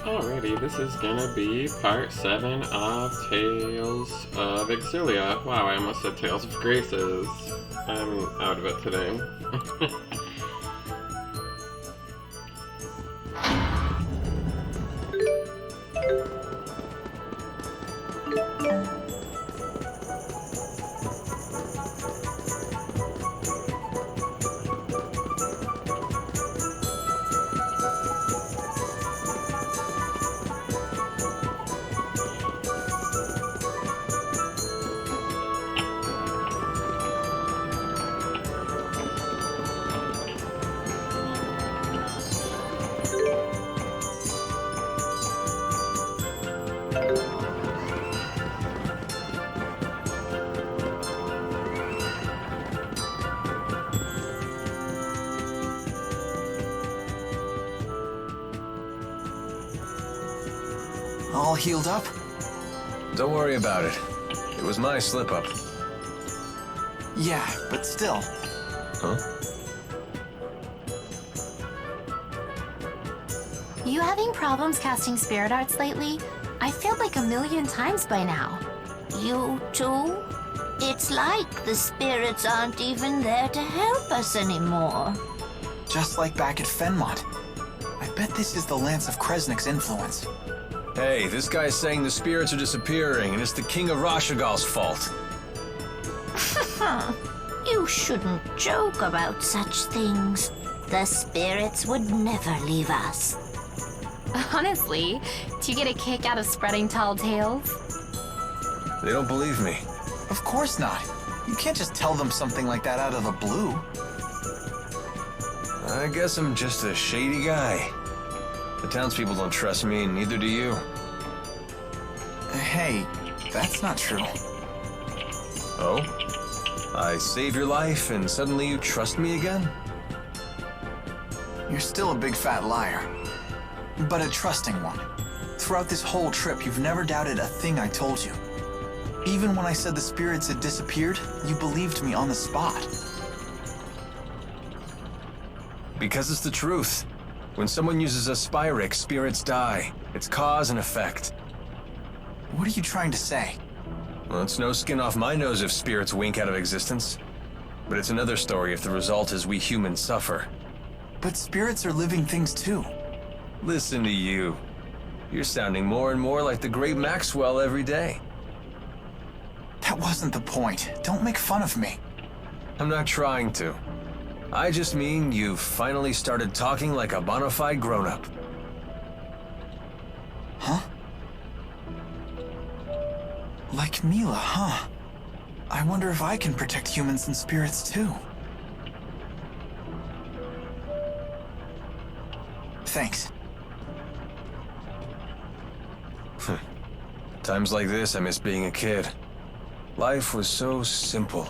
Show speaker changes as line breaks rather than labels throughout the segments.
Alrighty, this is gonna be part 7 of Tales of Xillia. Wow, I almost said Tales of Graces. I'm out of it today.
All healed up?
Don't worry about it. It was my slip-up.
Yeah, but still.
Huh?
You having problems casting spirit arts lately? I failed like 1,000,000 times by now.
You too? It's like the spirits aren't even there to help us anymore.
Just like back at Fenmont. I bet this is the Lance of Kresnik's influence.
Hey, this guy's saying the spirits are disappearing, and it's the King of Rashagal's fault.
You shouldn't joke about such things. The spirits would never leave us.
Honestly, do you get a kick out of spreading tall tales?
They don't believe me.
Of course not. You can't just tell them something like that out of the blue.
I guess I'm just a shady guy. The townspeople don't trust me, and neither do you.
Hey, that's not true.
Oh? I save your life, and suddenly you trust me again?
You're still a big fat liar. But a trusting one. Throughout this whole trip, you've never doubted a thing I told you. Even when I said the spirits had disappeared, you believed me on the spot.
Because it's the truth. When someone uses a Spyrix, spirits die. It's cause and effect.
What are you trying to say?
Well, it's no skin off my nose if spirits wink out of existence. But it's another story if the result is we humans suffer.
But spirits are living things too.
Listen to you. You're sounding more and more like the great Maxwell every day.
That wasn't the point. Don't make fun of me.
I'm not trying to. I just mean you've finally started talking like a bona fide grown-up.
Huh? Like Mila, huh? I wonder if I can protect humans and spirits too. Thanks.
Times like this, I miss being a kid. Life was so simple.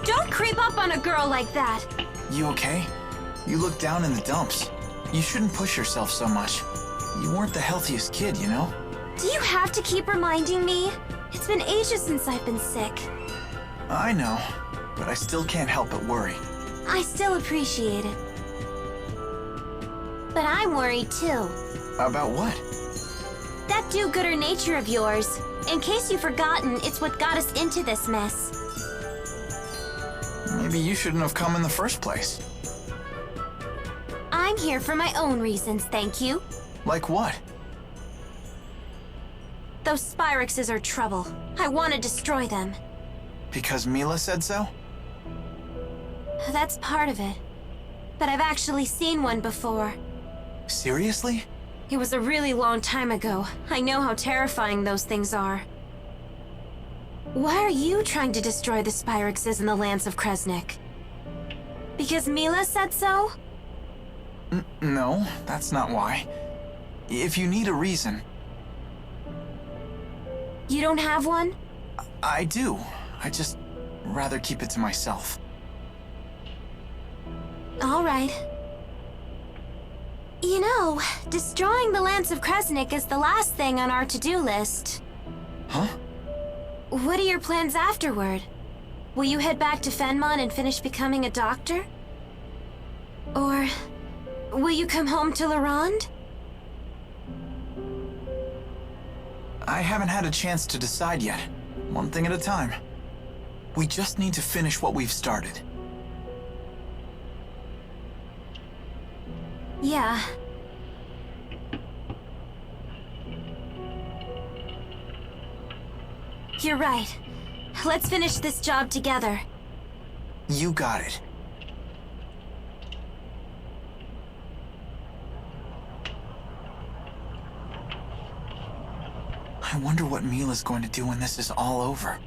Don't creep up on a girl like that!
You okay? You look down in the dumps. You shouldn't push yourself so much. You weren't the healthiest kid, you know?
Do you have to keep reminding me? It's been ages since I've been sick.
I know, but I still can't help but worry.
I still appreciate it.
But I'm worried too.
About what?
That do-gooder nature of yours. In case you've forgotten, it's what got us into this mess.
Maybe you shouldn't have come in the first place.
I'm here for my own reasons, thank you.
Like what?
Those Spyrixes are trouble. I want to destroy them.
Because Mila said so?
That's part of it. But I've actually seen one before.
Seriously?
It was a really long time ago. I know how terrifying those things are. Why are you trying to destroy the Spyrexes in the lands of Kresnik? Because Mila said so?
No, that's not why. If you need a reason...
You don't have one?
I do. I just rather keep it to myself.
All right. You know, destroying the lands of Kresnik is the last thing on our to-do list.
Huh?
What are your plans afterward? Will you head back to Fenmon and finish becoming a doctor? Or will you come home to Larond?
I haven't had a chance to decide yet. One thing at a time. We just need to finish what we've started.
Yeah. You're right. Let's finish this job together.
You got it. I wonder what Mila's going to do when this is all over.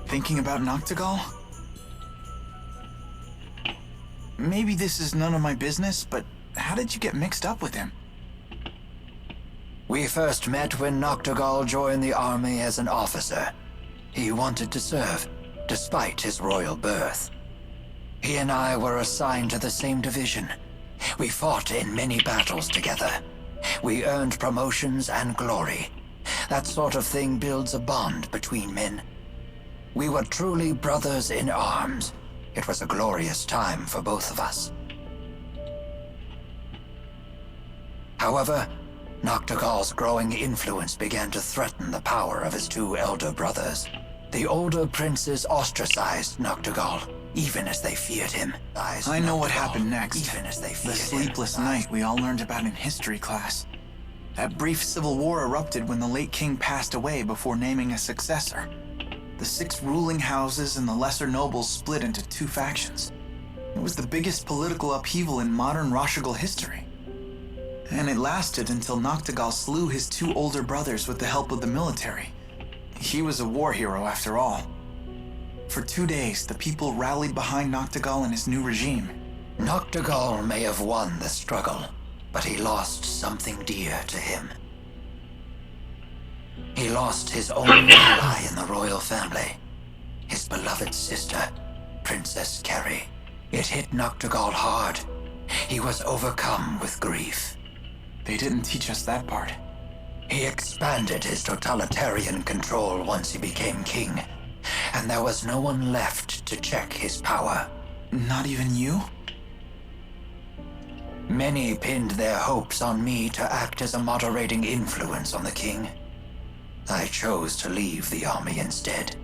Thinking about Noctigal? Maybe this is none of my business, but how did you get mixed up with him?
We first met when Noctigal joined the army as an officer. He wanted to serve, despite his royal birth. He and I were assigned to the same division. We fought in many battles together. We earned promotions and glory. That sort of thing builds a bond between men. We were truly brothers in arms. It was a glorious time for both of us. However, Noctigal's growing influence began to threaten the power of his two elder brothers. The older princes ostracized Noctigal, even as they feared him.
I know what happened next.
Even as they
The
feared
sleepless night we all learned about in history class. That brief civil war erupted when the late king passed away before naming a successor. The 6 ruling houses and the lesser nobles split into 2 factions. It was the biggest political upheaval in modern Rashigal history. And it lasted until Noctigal slew his 2 older brothers with the help of the military. He was a war hero after all. For 2 days, the people rallied behind Noctigal and his new regime.
Noctigal may have won the struggle, but he lost something dear to him. He lost his only ally in the royal family, his beloved sister, Princess Kerry. It hit Noctigal hard. He was overcome with grief.
They didn't teach us that part.
He expanded his totalitarian control once he became king, and there was no one left to check his power.
Not even you?
Many pinned their hopes on me to act as a moderating influence on the king. I chose to leave the army instead.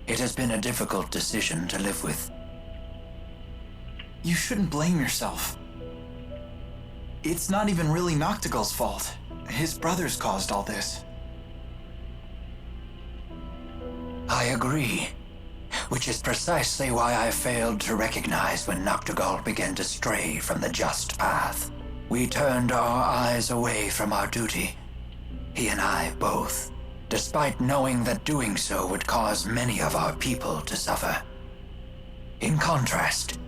It has been a difficult decision to live with.
You shouldn't blame yourself. It's not even really Noctigal's fault. His brothers caused all this.
I agree, which is precisely why I failed to recognize when Noctigal began to stray from the just path. We turned our eyes away from our duty. He and I both, despite knowing that doing so would cause many of our people to suffer. In contrast,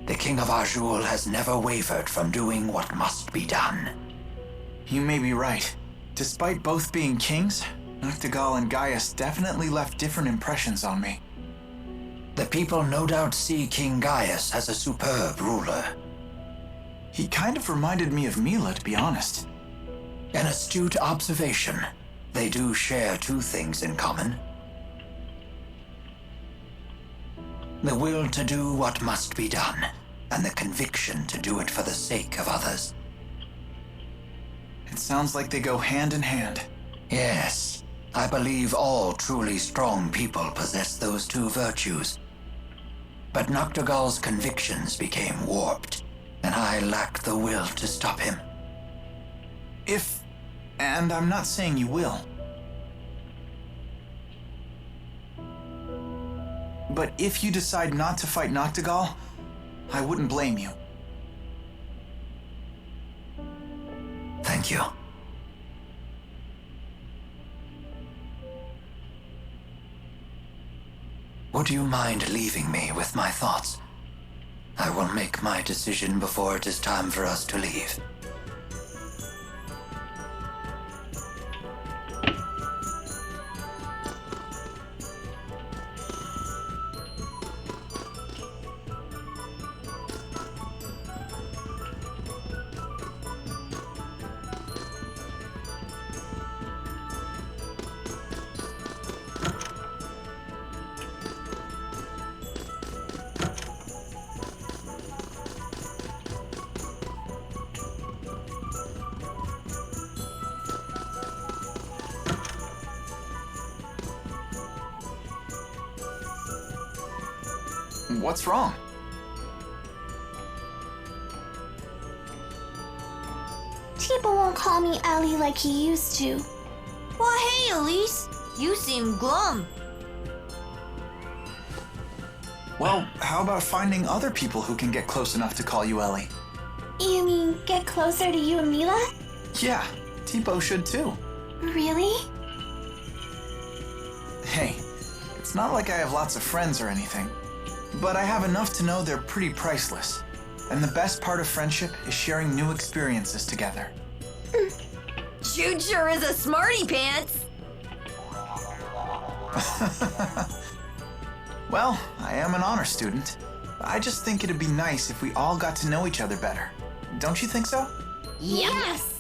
the King of Azul has never wavered from doing what must be done.
You may be right. Despite both being kings, Noctigal and Gaius definitely left different impressions on me.
The people no doubt see King Gaius as a superb ruler.
He kind of reminded me of Mila, to be honest.
An astute observation. They do share two things in common. The will to do what must be done, and the conviction to do it for the sake of others.
It sounds like they go hand in hand.
Yes, I believe all truly strong people possess those two virtues. But Noctigal's convictions became warped, and I lacked the will to stop him.
And I'm not saying you will. But if you decide not to fight Noctigal, I wouldn't blame you.
Thank you. Would you mind leaving me with my thoughts? I will make my decision before it is time for us to leave.
What's wrong?
Tiba won't call me Ellie like he used to.
Well, hey, Elise. You seem glum.
Well, how about finding other people who can get close enough to call you Ellie?
You mean get closer to you and Mila?
Yeah, Tipo should too.
Really?
Hey, it's not like I have lots of friends or anything, but I have enough to know they're pretty priceless. And the best part of friendship is sharing new experiences together.
Jude sure is a smarty pants.
Well, I am an honor student. I just think it'd be nice if we all got to know each other better. Don't you think so?
Yes.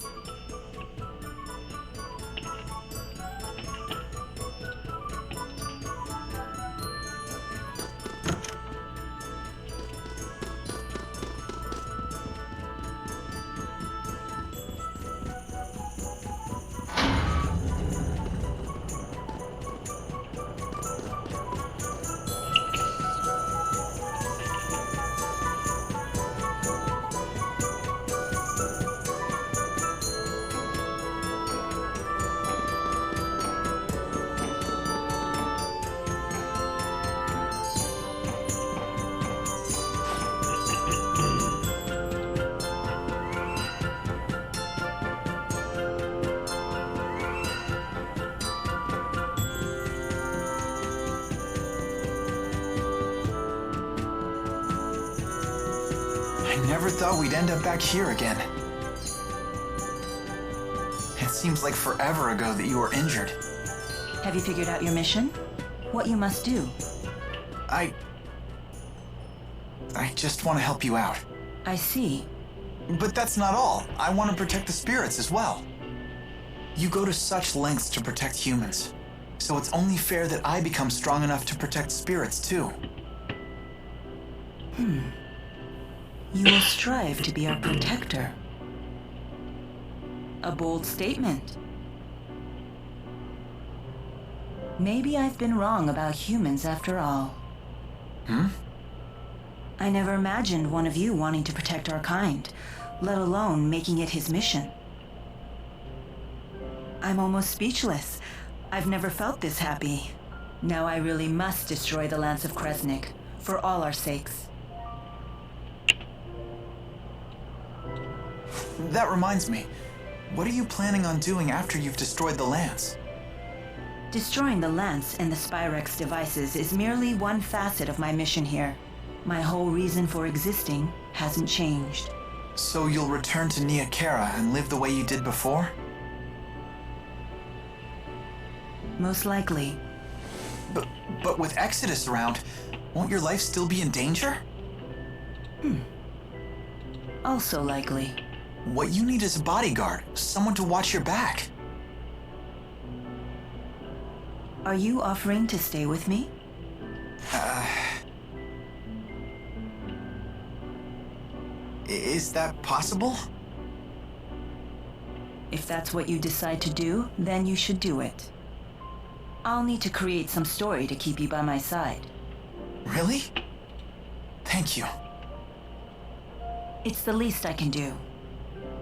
I never thought we'd end up back here again. It seems like forever ago that you were injured.
Have you figured out your mission? What you must do?
I just want to help you out.
I see.
But that's not all. I want to protect the spirits as well. You go to such lengths to protect humans, so it's only fair that I become strong enough to protect spirits too.
You will strive to be our protector. A bold statement. Maybe I've been wrong about humans after all. I never imagined one of you wanting to protect our kind, let alone making it his mission. I'm almost speechless. I've never felt this happy. Now I really must destroy the Lance of Kresnik, for all our sakes.
That reminds me, what are you planning on doing after you've destroyed the Lance?
Destroying the Lance and the Spyrex devices is merely one facet of my mission here. My whole reason for existing hasn't changed.
So you'll return to Nia Kara and live the way you did before?
Most likely.
But with Exodus around, won't your life still be in danger?
Also likely.
What you need is a bodyguard, someone to watch your back.
Are you offering to stay with me?
Is that possible?
If that's what you decide to do, then you should do it. I'll need to create some story to keep you by my side.
Really? Thank you.
It's the least I can do.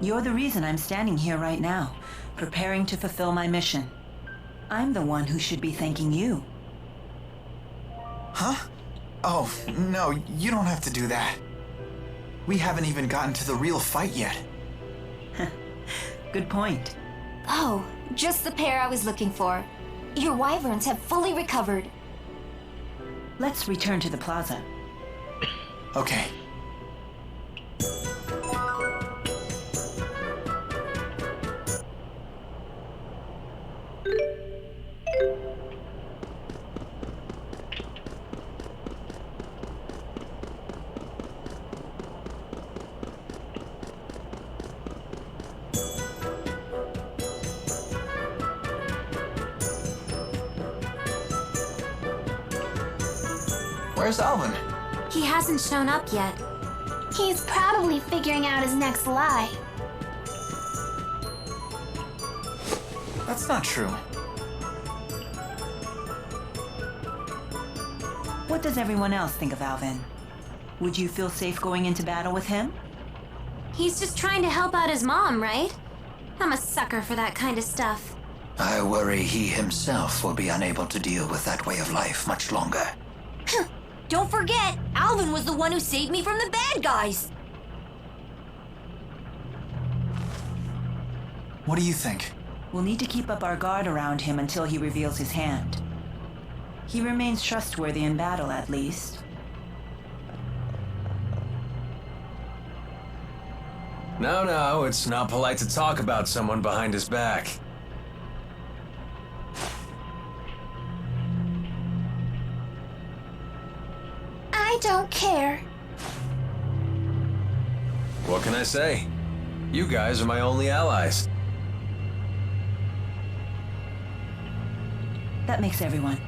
You're the reason I'm standing here right now, preparing to fulfill my mission. I'm the one who should be thanking you.
Huh? Oh, no, you don't have to do that. We haven't even gotten to the real fight yet.
Good point.
Oh, just the pair I was looking for. Your wyverns have fully recovered.
Let's return to the plaza.
Okay. Where's Alvin?
He hasn't shown up yet.
He's probably figuring out his next lie.
That's not true.
What does everyone else think of Alvin? Would you feel safe going into battle with him?
He's just trying to help out his mom, right? I'm a sucker for that kind of stuff.
I worry he himself will be unable to deal with that way of life much longer.
Don't forget, Alvin was the one who saved me from the bad guys.
What do you think?
We'll need to keep up our guard around him until he reveals his hand. He remains trustworthy in battle, at least.
No, it's not polite to talk about someone behind his back.
I don't care.
What can I say? You guys are my only allies.
That makes everyone.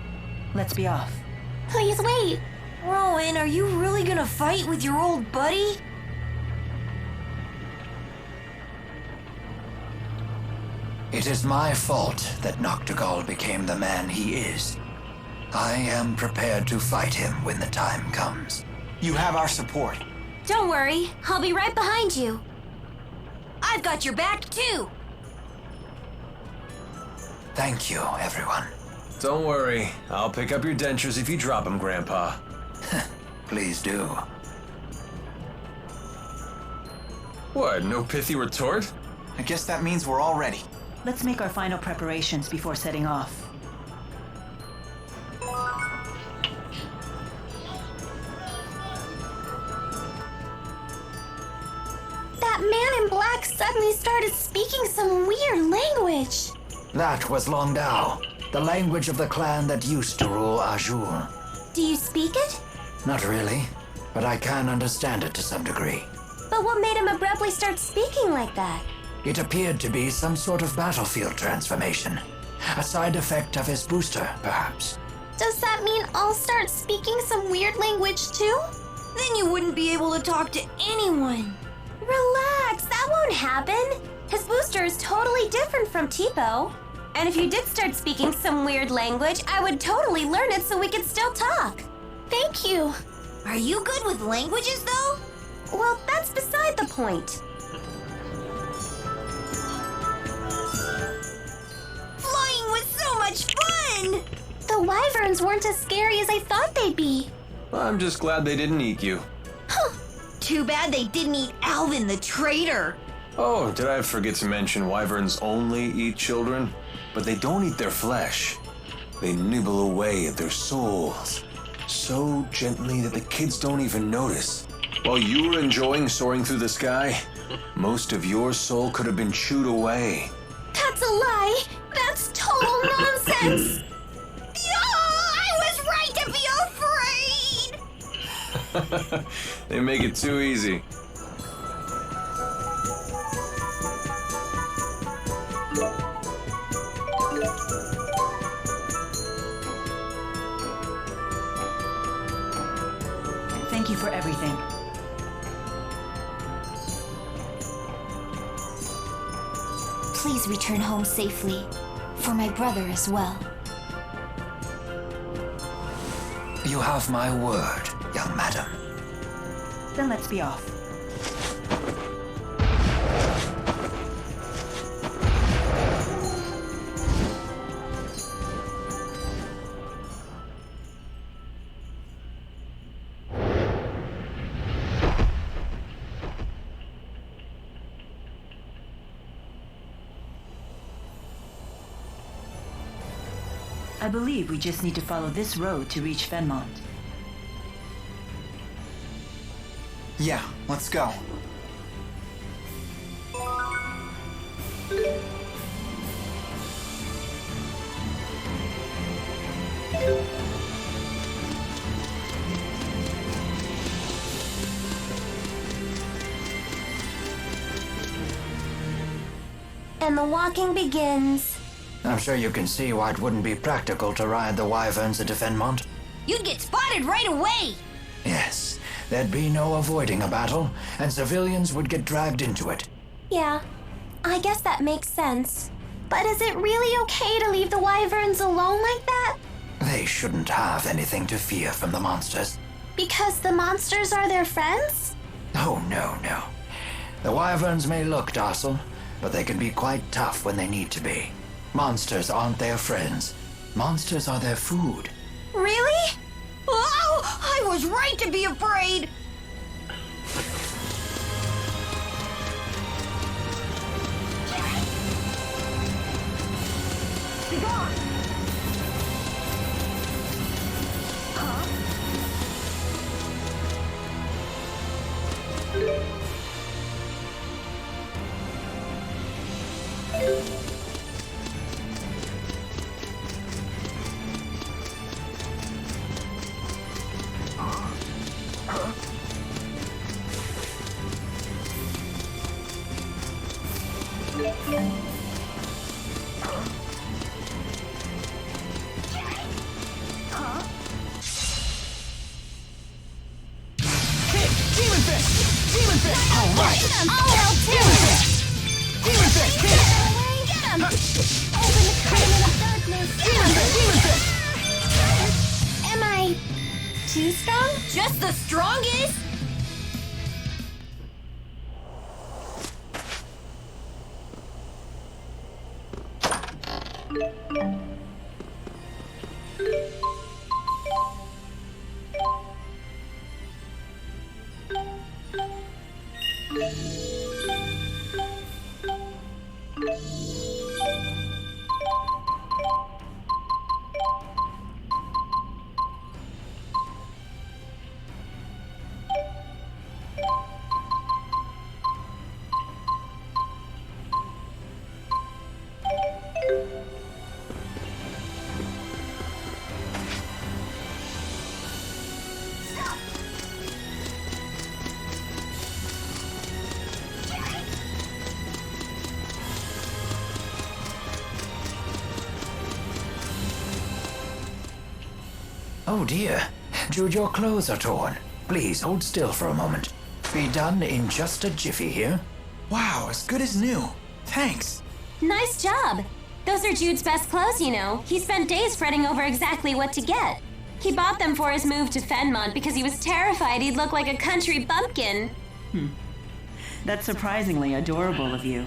Let's be off.
Please wait.
Rowan, are you really gonna fight with your old buddy?
It is my fault that Noctigal became the man he is. I am prepared to fight him when the time comes.
You have our support.
Don't worry, I'll be right behind you.
I've got your back too.
Thank you, everyone.
Don't worry, I'll pick up your dentures if you drop them, Grandpa.
Please do.
What, no pithy retort?
I guess that means we're all ready.
Let's make our final preparations before setting off.
That man in black suddenly started speaking some weird language.
That was Longdao, the language of the clan that used to rule Azure.
Do you speak it?
Not really, but I can understand it to some degree.
But what made him abruptly start speaking like that?
It appeared to be some sort of battlefield transformation. A side effect of his booster, perhaps.
Does that mean I'll start speaking some weird language too?
Then you wouldn't be able to talk to anyone.
Relax, that won't happen. His booster is totally different from Tipo. And if you did start speaking some weird language, I would totally learn it so we could still talk.
Thank you.
Are you good with languages, though?
Well, that's beside the point.
Flying was so much fun!
The wyverns weren't as scary as I thought they'd be.
I'm just glad they didn't eat you.
Too bad they didn't eat Alvin the traitor.
Oh, did I forget to mention wyverns only eat children? But they don't eat their flesh. They nibble away at their souls, so gently that the kids don't even notice. While you were enjoying soaring through the sky, most of your soul could have been chewed away.
That's a lie. That's total nonsense.
I was right to be afraid!
They make it too easy.
for everything.
Please return home safely. For my brother as well.
You have my word, young madam.
Then let's be off. I believe we just need to follow this road to reach Fenmont.
Yeah, let's go.
And the walking begins.
I'm sure you can see why it wouldn't be practical to ride the wyverns into Fenmont.
You'd get spotted right away.
Yes, there'd be no avoiding a battle, and civilians would get dragged into it.
Yeah, I guess that makes sense. But is it really okay to leave the wyverns alone like that?
They shouldn't have anything to fear from the monsters.
Because the monsters are their friends?
Oh, no. The wyverns may look docile, but they can be quite tough when they need to be. Monsters aren't their friends. Monsters are their food.
Really?
Oh, I was right to be afraid.
Am I too strong?
Just the strongest?
Oh dear. Jude, your clothes are torn. Please hold still for a moment. Be done in just a jiffy here.
Wow, as good as new. Thanks.
Nice job. Those are Jude's best clothes, you know. He spent days fretting over exactly what to get. He bought them for his move to Fenmont because he was terrified he'd look like a country bumpkin.
That's surprisingly adorable of you.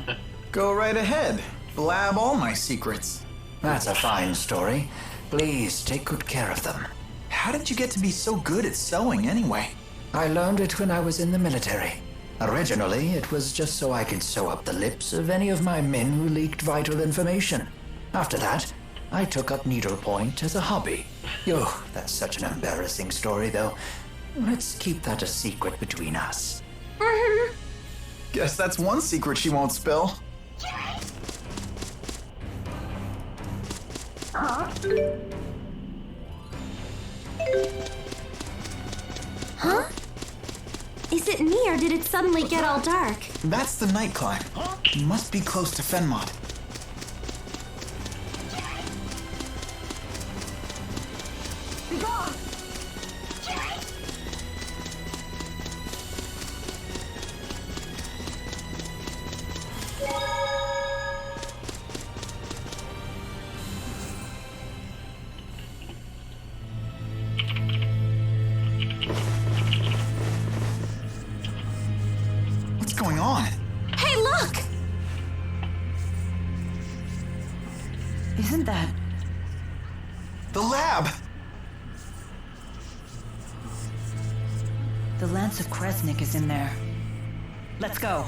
Go right ahead. Blab all my secrets.
That's a fine story. Please take good care of them.
How did you get to be so good at sewing anyway?
I learned it when I was in the military. Originally, it was just so I could sew up the lips of any of my men who leaked vital information. After that, I took up needlepoint as a hobby. Oh, that's such an embarrassing story, though. Let's keep that a secret between us.
Guess that's one secret she won't spill.
Huh? Is it me or did it suddenly get all dark?
That's the night climb. You must be close to Fenmont.
Isn't that...
The lab!
The Lance of Kresnik is in there. Let's go.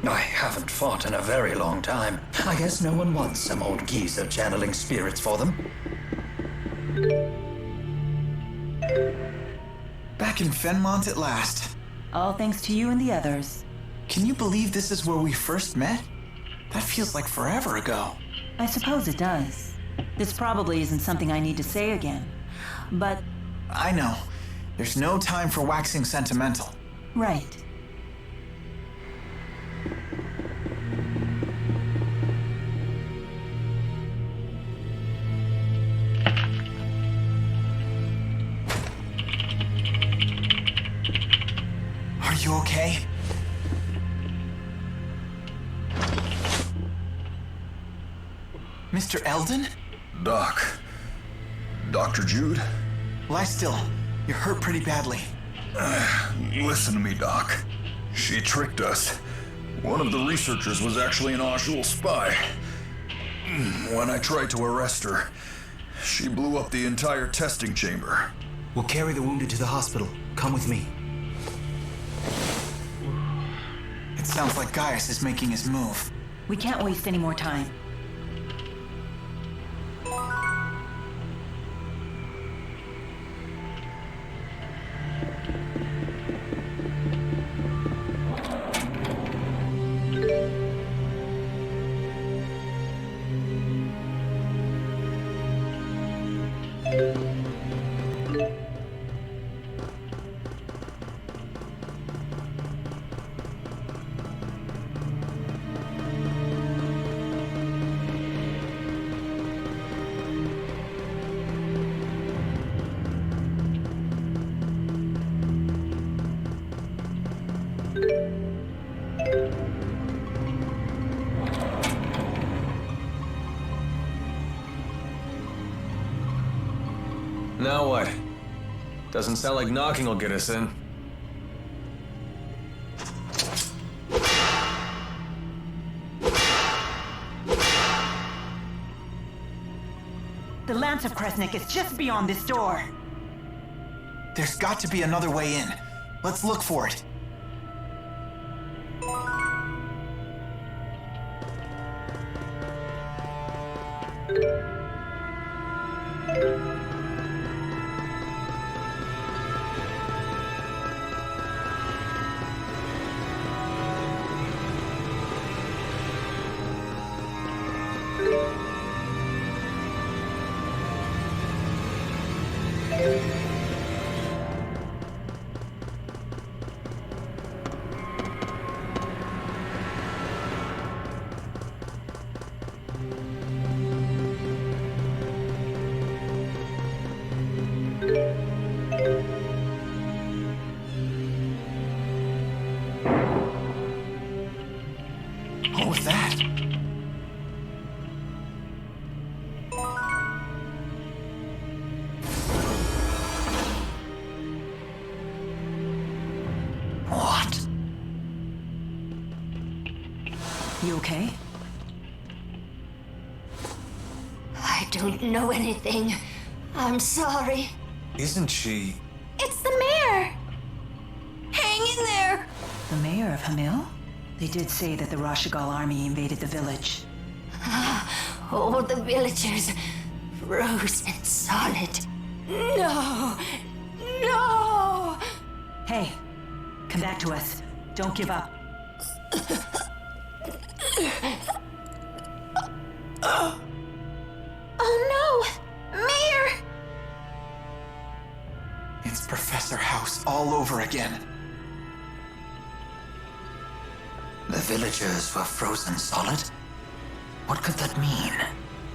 I haven't fought in a very long time. I guess no one wants some old geezer channeling spirits for them.
Back in Fenmont at last.
All thanks to you and the others.
Can you believe this is where we first met? That feels like forever ago.
I suppose it does. This probably isn't something I need to say again. But...
I know. There's no time for waxing sentimental.
right.
Are you okay? Mr. Eldon?
Doc. Dr. Jude?
Lie still. You're hurt pretty badly.
Listen to me, Doc. She tricked us. One of the researchers was actually an Ajul spy. When I tried to arrest her, she blew up the entire testing chamber.
We'll carry the wounded to the hospital. Come with me.
It sounds like Gaius is making his move.
We can't waste any more time.
Now what? Doesn't sound like knocking will get us in.
The Lance of Kresnik is just beyond this door.
There's got to be another way in. Let's look for it. What was that?
What?
You okay?
I don't know anything. I'm sorry.
Isn't she...
It's the mayor! Hang in there!
The mayor of Hamil? They did say that the Rashigal army invaded the village.
All the villagers frozen solid. No! No!
Hey, come back to us. Don't give up.
Oh no! Mayor!
It's Professor House all over again.
The villagers were frozen solid? What could that mean?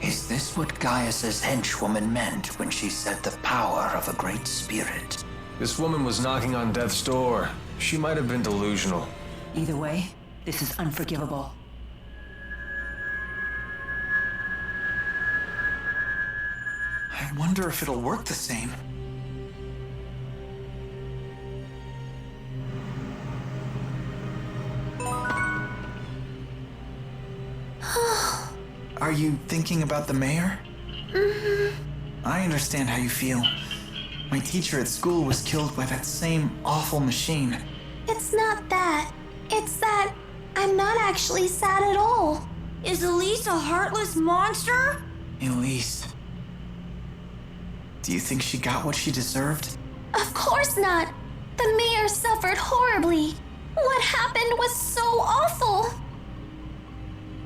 Is this what Gaius's henchwoman meant when she said the power of a great spirit?
This woman was knocking on death's door. She might have been delusional.
Either way, this is unforgivable.
I wonder if it'll work the same. Are you thinking about the mayor? I understand how you feel. My teacher at school was killed by that same awful machine.
It's not that. It's that I'm not actually sad at all.
Is Elise a heartless monster?
Elise. Do you think she got what she deserved?
Of course not. The mayor suffered horribly. What happened was so awful.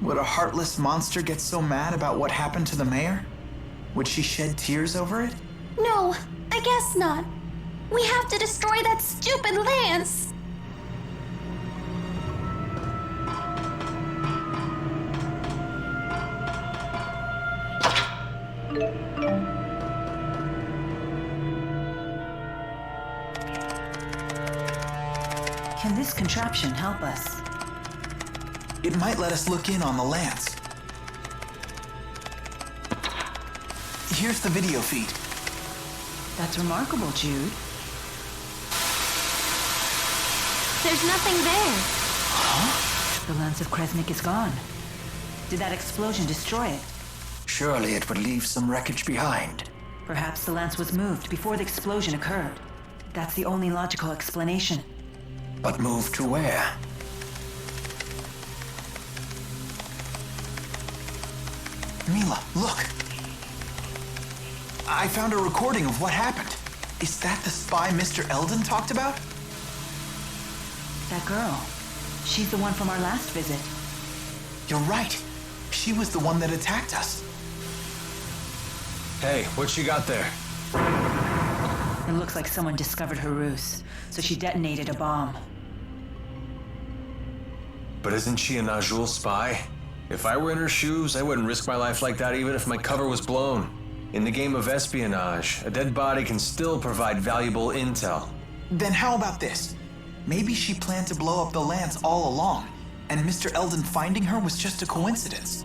Would a heartless monster get so mad about what happened to the mayor? Would she shed tears over it?
No, I guess not. We have to destroy that stupid lance.
Can this contraption help us?
It might let us look in on the lance. Here's the video feed.
That's remarkable, Jude.
There's nothing there.
The Lance of Kresnik is gone. Did that explosion destroy it?
Surely it would leave some wreckage behind.
Perhaps the lance was moved before the explosion occurred. That's the only logical explanation.
But moved to where?
Mila, look. I found a recording of what happened. Is that the spy Mr. Eldon talked about?
That girl. She's the one from our last visit.
You're right. She was the one that attacked us.
Hey, what you got there?
It looks like someone discovered her ruse, so she detonated a bomb.
But isn't she a Najul spy? If I were in her shoes, I wouldn't risk my life like that even if my cover was blown. In the game of espionage, a dead body can still provide valuable intel.
Then how about this? Maybe she planned to blow up the lance all along, and Mr. Eldon finding her was just a coincidence.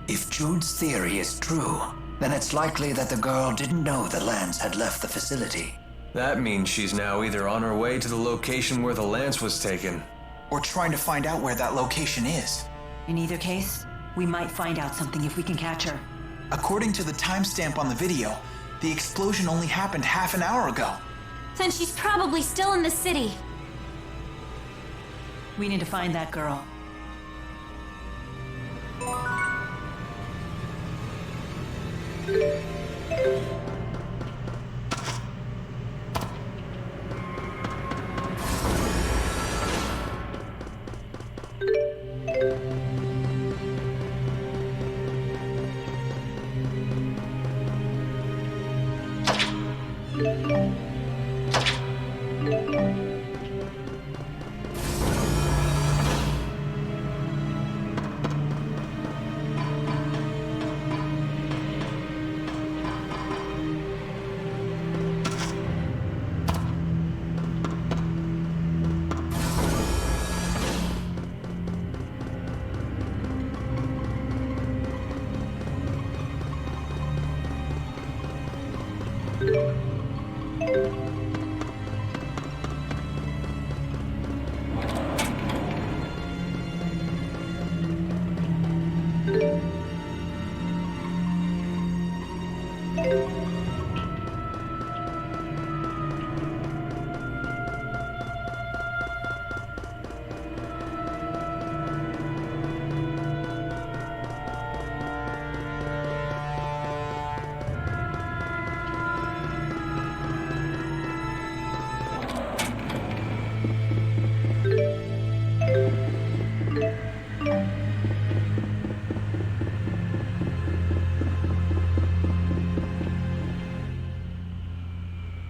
If Jude's theory is true, then it's likely that the girl didn't know the lance had left the facility.
That means she's now either on her way to the location where the lance was taken,
Or trying to find out where that location is.
In either case, we might find out something if we can catch her.
According to the timestamp on the video, the explosion only happened half an hour ago.
Then she's probably still in the city.
We need to find that girl.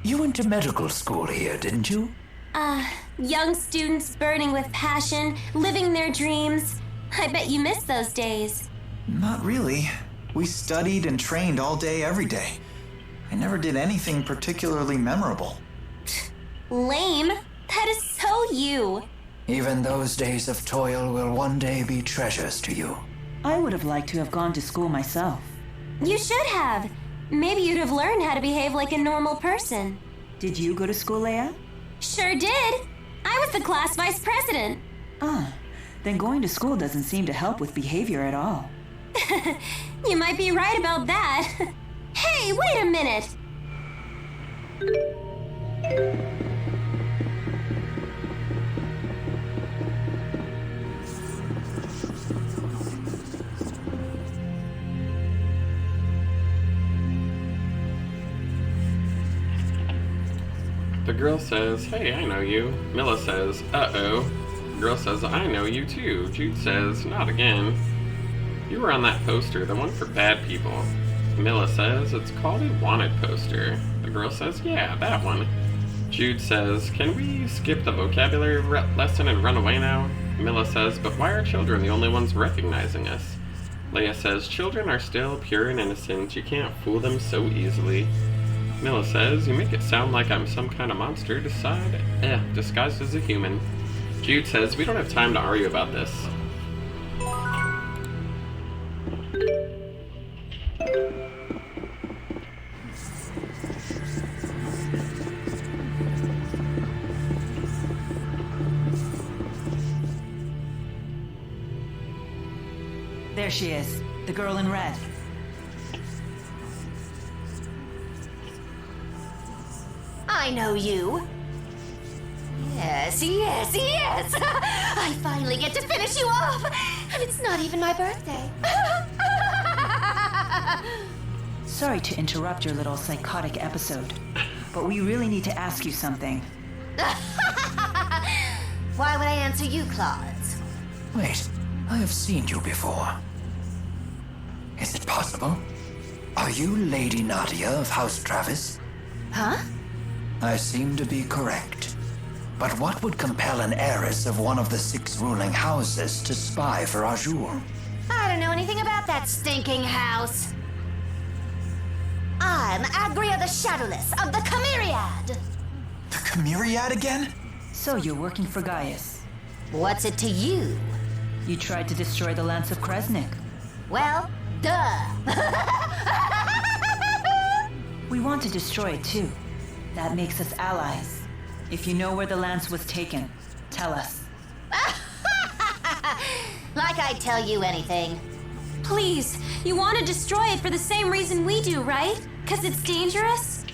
You went to medical school here, didn't you?
Young students burning with passion, living their dreams. I bet you miss those days.
Not really. We studied and trained all day, every day. I never did anything particularly memorable.
Lame. That is so you.
Even those days of toil will one day be treasures to you.
I would have liked to have gone to school myself.
You should have. Maybe you'd have learned how to behave like a normal person.
Did you go to school, Leia?
Sure did. I was the class vice president.
Ah, then going to school doesn't seem to help with behavior at all.
You might be right about that. Hey, wait a minute.
The girl says, "Hey, I know you." Milla says, "Uh-oh." The girl says, "I know you too." Jude says, "Not again." "You were on that poster, the one for bad people." Milla says, "It's called a wanted poster." The girl says, "Yeah, that one." Jude says, "Can we skip the vocabulary lesson and run away now?" Milla says, "But why are children the only ones recognizing us?" Leia says, "Children are still pure and innocent. You can't fool them so easily." Milla says, "You make it sound like I'm some kind of monster disguised as a human." Jude says, "We don't have time to argue about this."
There she is, the girl in red.
I know you. Yes, yes, yes! I finally get to finish you off! And it's not even my birthday.
Sorry to interrupt your little psychotic episode, but we really need to ask you something.
Why would I answer you, Claude?
Wait, I have seen you before. Is it possible? Are you Lady Nadia of House Travis?
Huh?
I seem to be correct. But what would compel an heiress of one of the 6 ruling houses to spy for Azure?
I don't know anything about that stinking house. I'm Agria the Shadowless of the Chimeriad.
The Chimeriad again?
So you're working for Gaius.
What's it to you?
You tried to destroy the Lance of Kresnik.
Well, duh.
We want to destroy it too. That makes us allies. If you know where the lance was taken, tell us.
Like I'd tell you anything.
Please, you want to destroy it for the same reason we do, right? 'Cause it's dangerous?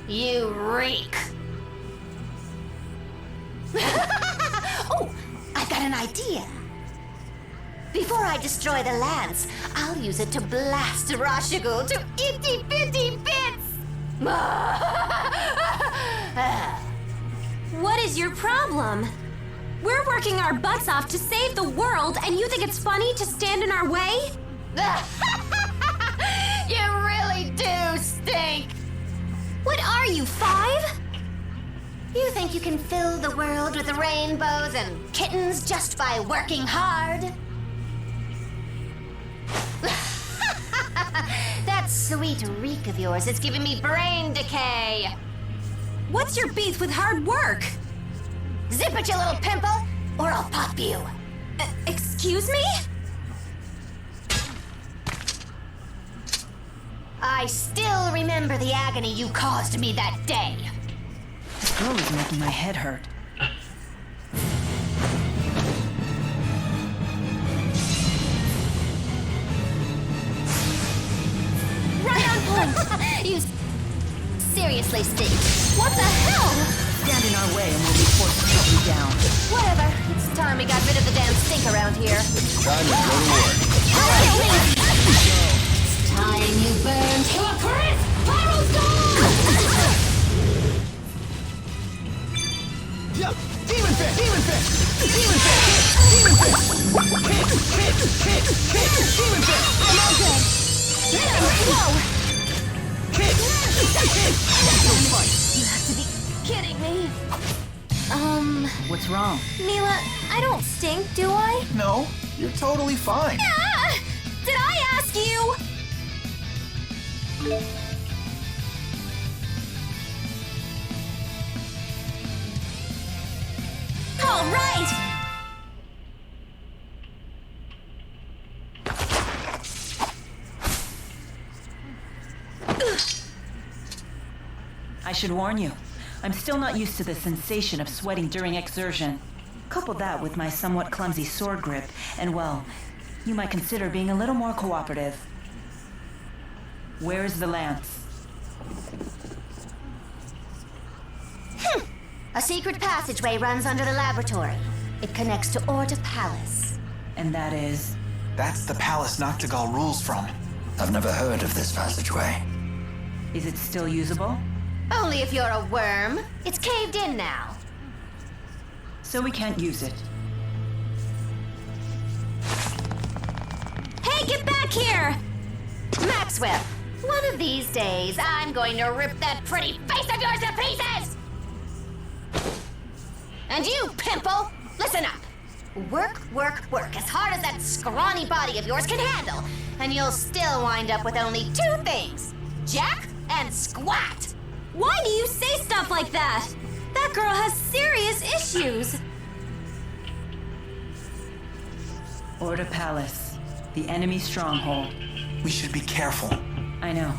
You reek. Oh, I've got an idea. Before I destroy the lance, I'll use it to blast Rashigul to itty-bitty bits!
What is your problem? We're working our butts off to save the world, and you think it's funny to stand in our way?
You really do stink!
What are you, 5?
You think you can fill the world with rainbows and kittens just by working hard? That sweet reek of yours is giving me brain decay.
What's your beef with hard work?
Zip it, you little pimple, or I'll pop you.
Excuse me?
I still remember the agony you caused me that day.
This girl is making my head hurt.
Right on point!
You seriously stink.
What the hell?
Stand in our way and we'll be forced to cut you down.
Whatever. It's time we got rid of the damn stink around here.
Time to go to work.
It's time you burn to a crisp Pyrostorm!
Yeah, demon fish! Demon fish! Demon fish! Demon fish! Hit! Demon fish! I'm okay!
Damn, whoa!
You have to be kidding me.
What's wrong?
Mila, I don't stink, do I?
No, you're totally fine.
Ah! Did I ask
rescue? All right!
I should warn you, I'm still not used to the sensation of sweating during exertion. Couple that with my somewhat clumsy sword grip, and well, you might consider being a little more cooperative. Where is the lance?
A secret passageway runs under the laboratory. It connects to Orta Palace.
And that is?
That's the palace Noctigal rules from.
I've never heard of this passageway.
Is it still usable?
Only if you're a worm. It's caved in now.
So we can't use it.
Hey, get back here!
Maxwell, one of these days, I'm going to rip that pretty face of yours to pieces! And you, Pimple, listen up. Work, work, work as hard as that scrawny body of yours can handle, and you'll still wind up with only two things: Jack and Squat.
Why do you say stuff like that? That girl has serious issues.
Orta Palace, the enemy stronghold.
We should be careful.
I know.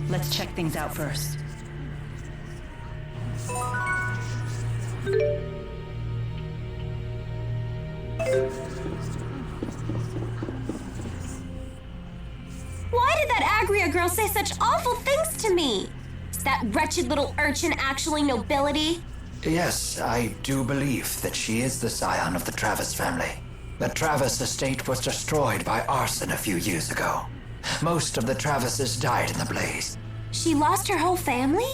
Let's check things out first.
Why did that Agria girl say such awful things to me? Is that wretched little urchin actually nobility?
Yes, I do believe that she is the scion of the Travis family. The Travis estate was destroyed by arson a few years ago. Most of the Travises died in the blaze.
She lost her whole family?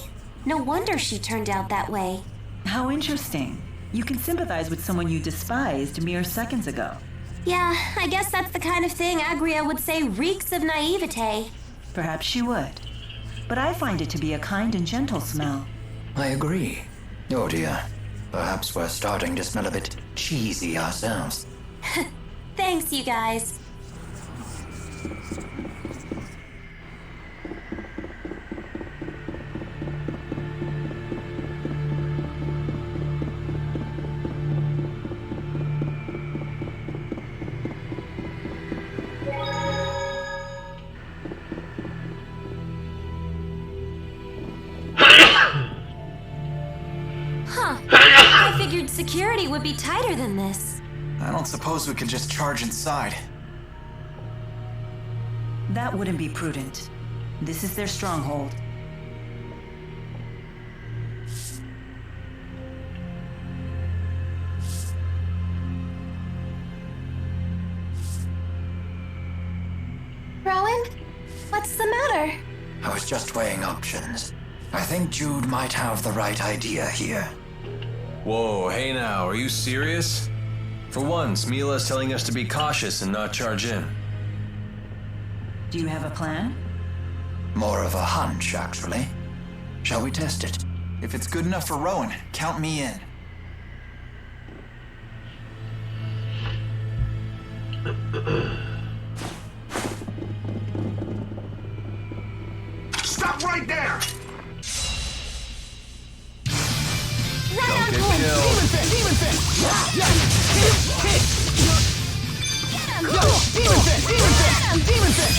No wonder she turned out that way.
How interesting. You can sympathize with someone you despised mere seconds ago.
Yeah, I guess that's the kind of thing Agria would say reeks of naivete.
Perhaps she would. But I find it to be a kind and gentle smell.
I agree. Oh dear. Perhaps we're starting to smell a bit cheesy ourselves.
Thanks, you guys. I figured security would be tighter than this.
I don't suppose we could just charge inside.
That wouldn't be prudent. This is their stronghold.
Rowan, what's the matter?
I was just weighing options. I think Jude might have the right idea here.
Whoa, hey now, are you serious? For once, Mila's telling us to be cautious and not charge in.
Do you have a plan?
More of a hunch, actually. Shall we test it?
If it's good enough for Rowan, count me in.
Stop right there!
Right on
Get
point.
killed.
Demon Fist! Yeah! Hit! Demon Fist! Demon Fist!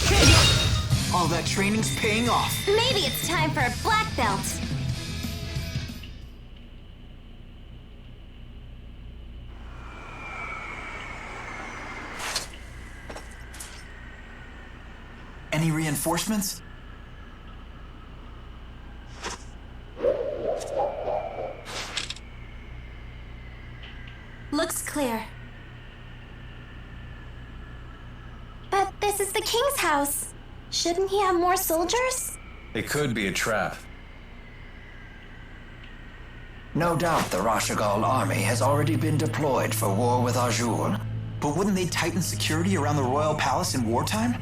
Hit!
All that training's paying off.
Maybe it's time for a black belt.
Any reinforcements?
Looks clear.
But this is the king's house. Shouldn't he have more soldiers?
It could be a trap.
No doubt the Rashagal army has already been deployed for war with Azul.
But wouldn't they tighten security around the royal palace in wartime?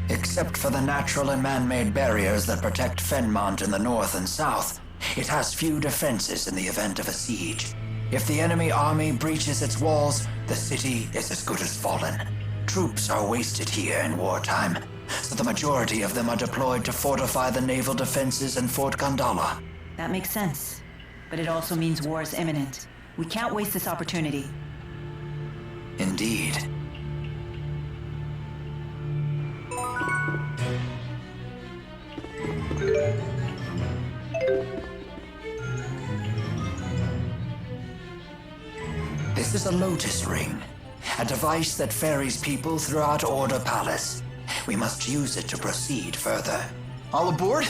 Except for the natural and man-made barriers that protect Fenmont in the north and south, it has few defenses in the event of a siege. If the enemy army breaches its walls, the city is as good as fallen. Troops are wasted here in wartime, so the majority of them are deployed to fortify the naval defenses in Fort Gondola.
That makes sense. But it also means war is imminent. We can't waste this opportunity.
Indeed. This is a Lotus Ring, a device that ferries people throughout Order Palace. We must use it to proceed further.
All aboard?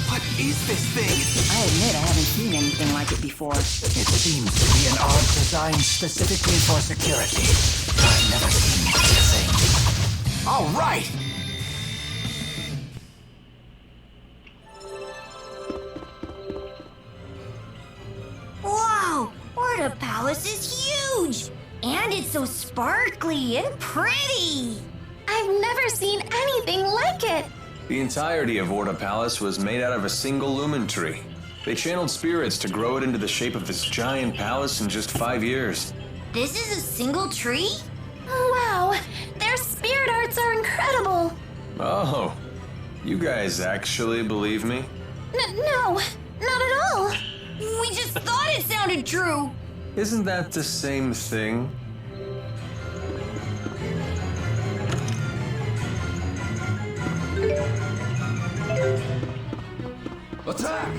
What is this thing?
I admit I haven't seen anything like it before.
It seems to be an odd design specifically for security. I've never seen such a thing.
All right.
Wow! Order Palace is huge! And it's so sparkly and pretty!
I've never seen anything like it.
The entirety of Orda Palace was made out of a single lumen tree. They channeled spirits to grow it into the shape of this giant palace in just 5 years.
This is a single tree?
Wow, their spirit arts are incredible.
Oh, you guys actually believe me?
No, not at all.
We just thought it sounded true!
Isn't that the same thing?
Attack!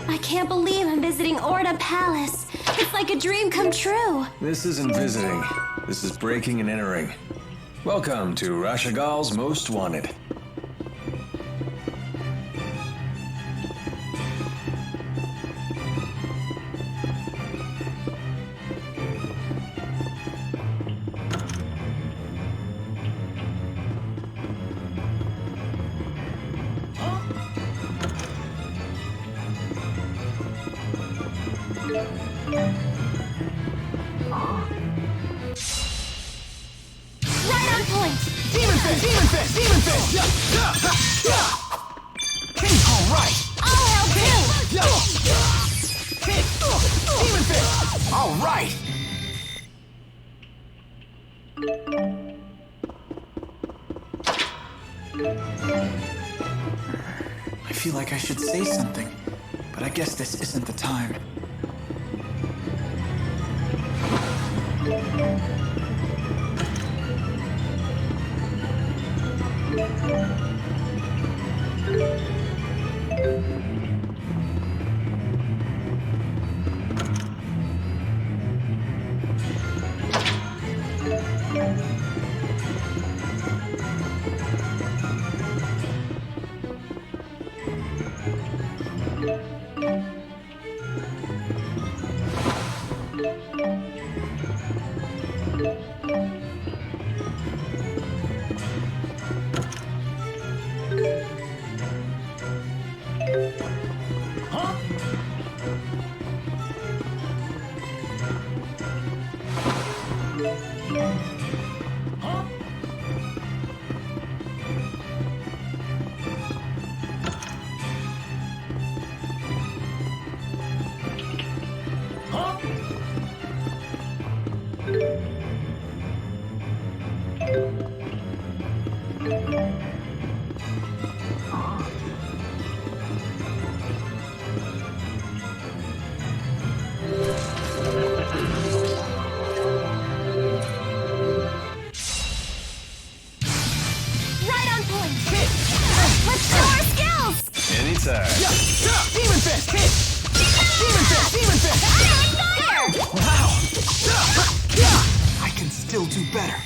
I can't believe I'm visiting Orda Palace. It's like a dream come true.
This isn't visiting. This is breaking and entering. Welcome to Rashagal's Most Wanted.
Right on point.
Demon Fist! Demon Fist! Demon Fist! All right!
I'll help too.
Demon Fist! All right!
I feel like I should say something, but I guess this isn't the time.
Right on point. Let's show our skills.
Anytime.
Demon Fist! Demon Fist! Demon Fist!
Fire!
Wow! I can still do better.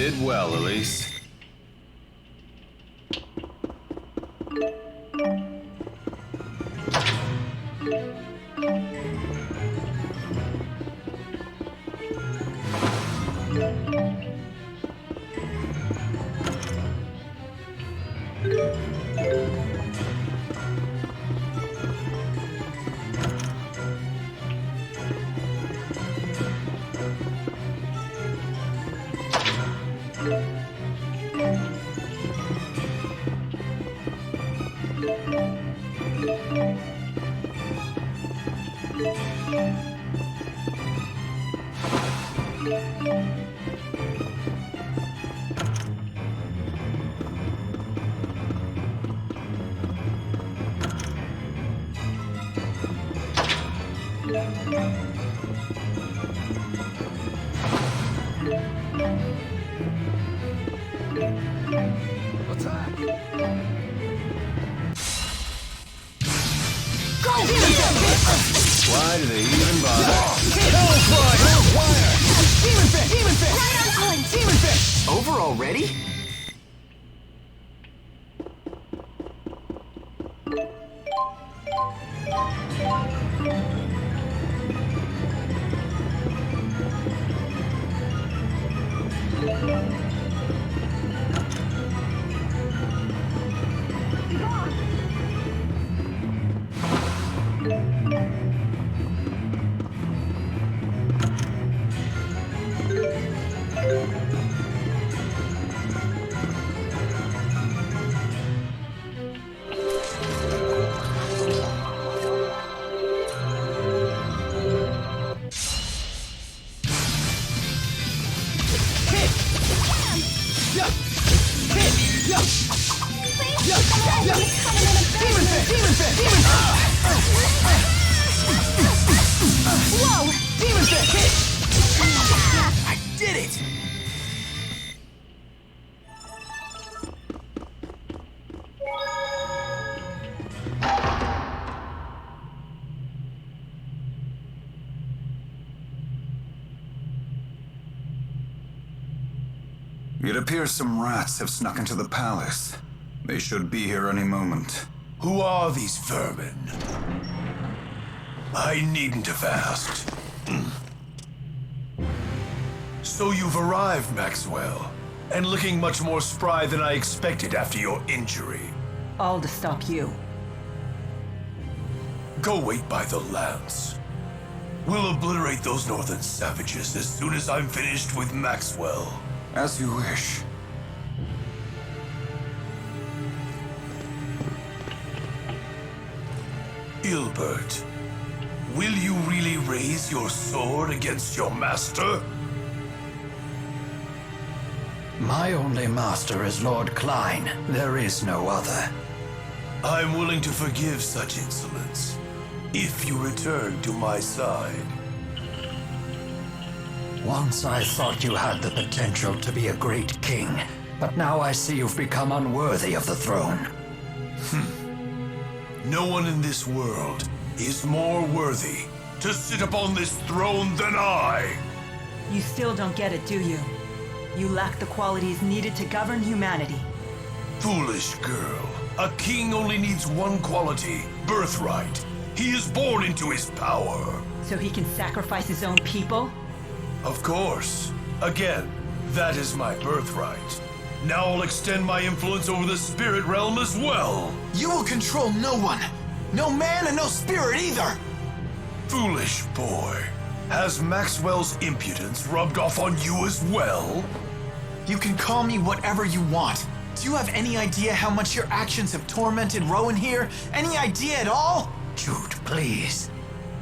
Did well, Elise. Why do they even bother?
Demon fish! Demon fish! Right on point! Demon fish!
Over already?
Whoa! Demon fish!
I did it!
It appears some rats have snuck into the palace. They should be here any moment.
Who are these vermin? I needn't have asked. So you've arrived, Maxwell, and looking much more spry than I expected after your injury.
All to stop you.
Go wait by the lance. We'll obliterate those northern savages as soon as I'm finished with Maxwell.
As you wish.
Ilbert, will you really raise your sword against your master?
My only master is Lord Klein. There is no other.
I'm willing to forgive such insolence, if you return to my side.
Once I thought you had the potential to be a great king, but now I see you've become unworthy of the throne.
No one in this world is more worthy to sit upon this throne than I.
You still don't get it, do you? You lack the qualities needed to govern humanity.
Foolish girl. A king only needs one quality, birthright. He is born into his power.
So he can sacrifice his own people?
Of course. Again, that is my birthright. Now I'll extend my influence over the spirit realm as well.
You will control no one. No man and no spirit either.
Foolish boy. Has Maxwell's impudence rubbed off on you as well?
You can call me whatever you want. Do you have any idea how much your actions have tormented Rowan here? Any idea at all?
Jude, please.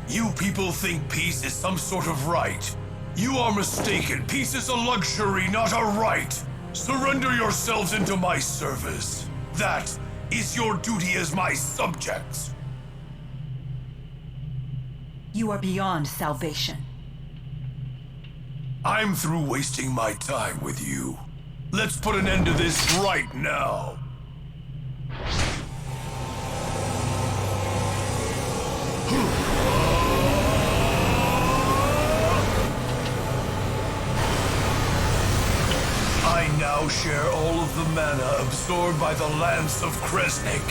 You people think peace is some sort of right. You are mistaken. Peace is a luxury, not a right. Surrender yourselves into my service. That is your duty as my subjects.
You are beyond salvation.
I'm through wasting my time with you. Let's put an end to this right now. I share all of the mana absorbed by the Lance of Kresnik.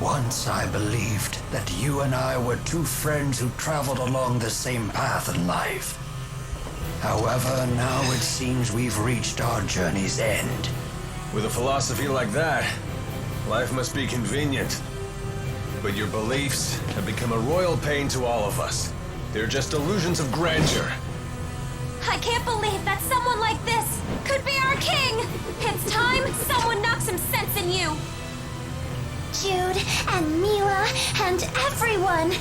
Once I believed that you and I were two friends who traveled along the same path in life. However, now it seems we've reached our journey's end.
With a philosophy like that, life must be convenient. But your beliefs have become a royal pain to all of us. They're just illusions of grandeur.
I can't believe that someone like this could be our king! It's time someone knocked some sense in you!
Jude and Mila and everyone.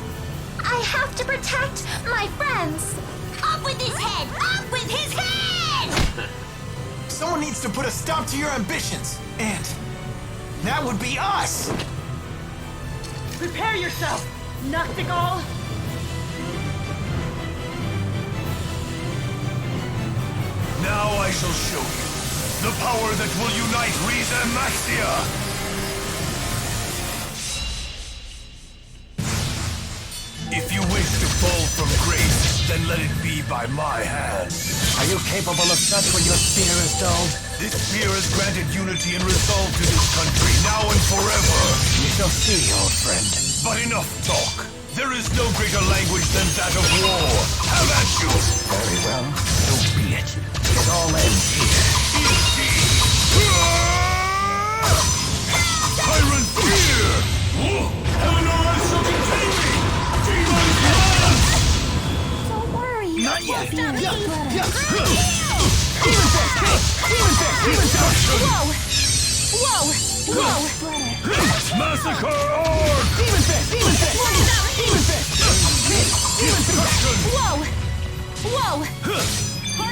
I have to protect my friends.
Up with his head! Up with his head!
Someone needs to put a stop to your ambitions. And that would be us.
Prepare yourself, Noctigal!
Now I shall show you the power that will unite Rize and Maxia! If you wish to fall from grace, then let it be by my hand.
Are you capable of such when your spear is dulled?
This spear has granted unity and resolve to this country, now and forever.
We shall see, old friend.
But enough talk. There is no greater language than that of war. Have at you!
Very well, so be it. It all ends here.
Tyrant fear! Heaven or earth shall contain me! Demon blood!
Don't worry.
Not yet.
Demon fist!
Whoa! Whoa!
Massacre orc!
Demon fist! Demon fist! Demon fist! Demon fist!
Whoa!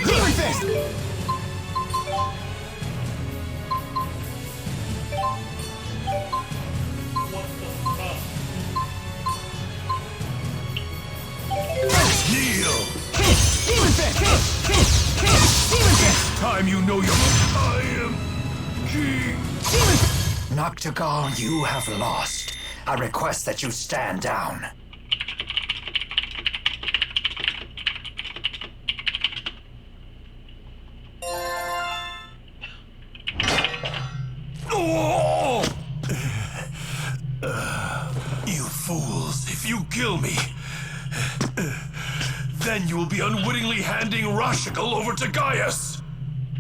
Demon fist!
Kneel!
Demon fist! Demon fist!
Time you know your... I am king.
Noctigal, you have lost. I request that you stand down.
Oh! You fools, if you kill me, then you will be unwittingly handing Rashigal over to Gaius.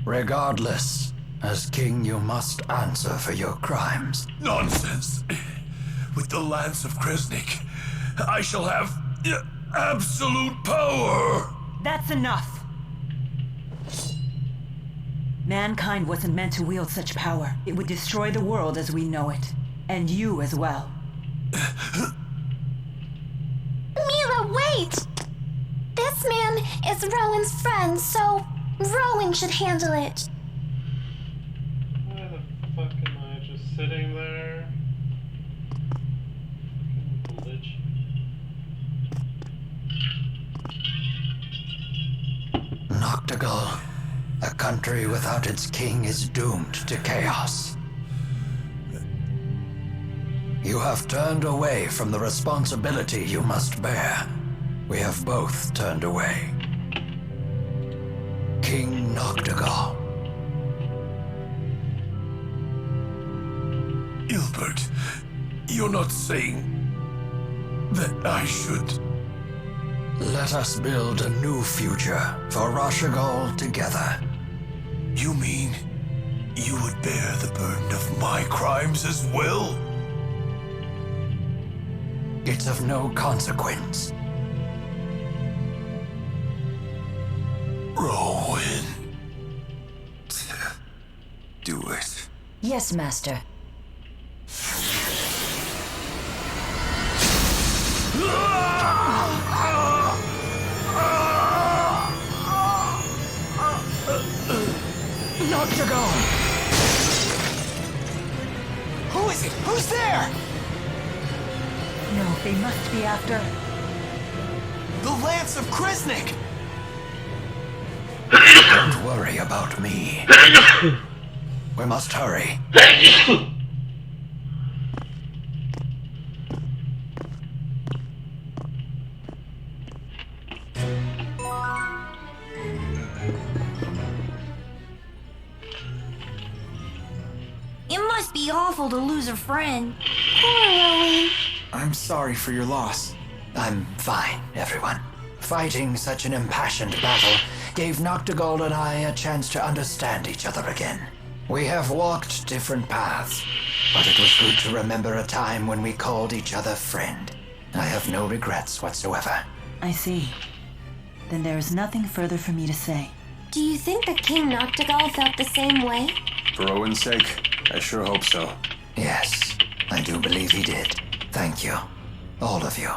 Regardless, as king you must answer for your crimes.
Nonsense. With the Lance of Kresnik, I shall have absolute power.
That's enough! Mankind wasn't meant to wield such power. It would destroy the world as we know it. And you as well.
Mila, wait! This man is Rowan's friend, so Rowan should handle it.
Why the fuck am I just sitting there? Fucking glitch.
Noctigal, a country without its king is doomed to chaos. You have turned away from the responsibility you must bear. We have both turned away. King Noctigal.
Ilbert, you're not saying that I should...
Let us build a new future for Rashigal together.
You mean you would bear the burden of my crimes as well?
It's of no consequence.
Rowan.
Do it.
Yes, Master.
Noctigal! Who is it? Who's there?
No, they must be after...
The Lance of Kresnik!
Don't worry about me. We must hurry.
be awful to lose a friend.
Poor Rowan.
I'm sorry for your loss.
I'm fine, everyone. Fighting such an impassioned battle gave Noctigold and I a chance to understand each other again. We have walked different paths, but it was good to remember a time when we called each other friend. I have no regrets whatsoever.
I see. Then there is nothing further for me to say.
Do you think that King Noctigal felt the same way?
For Owen's sake, I sure hope so.
Yes, I do believe he did. Thank you. All of you.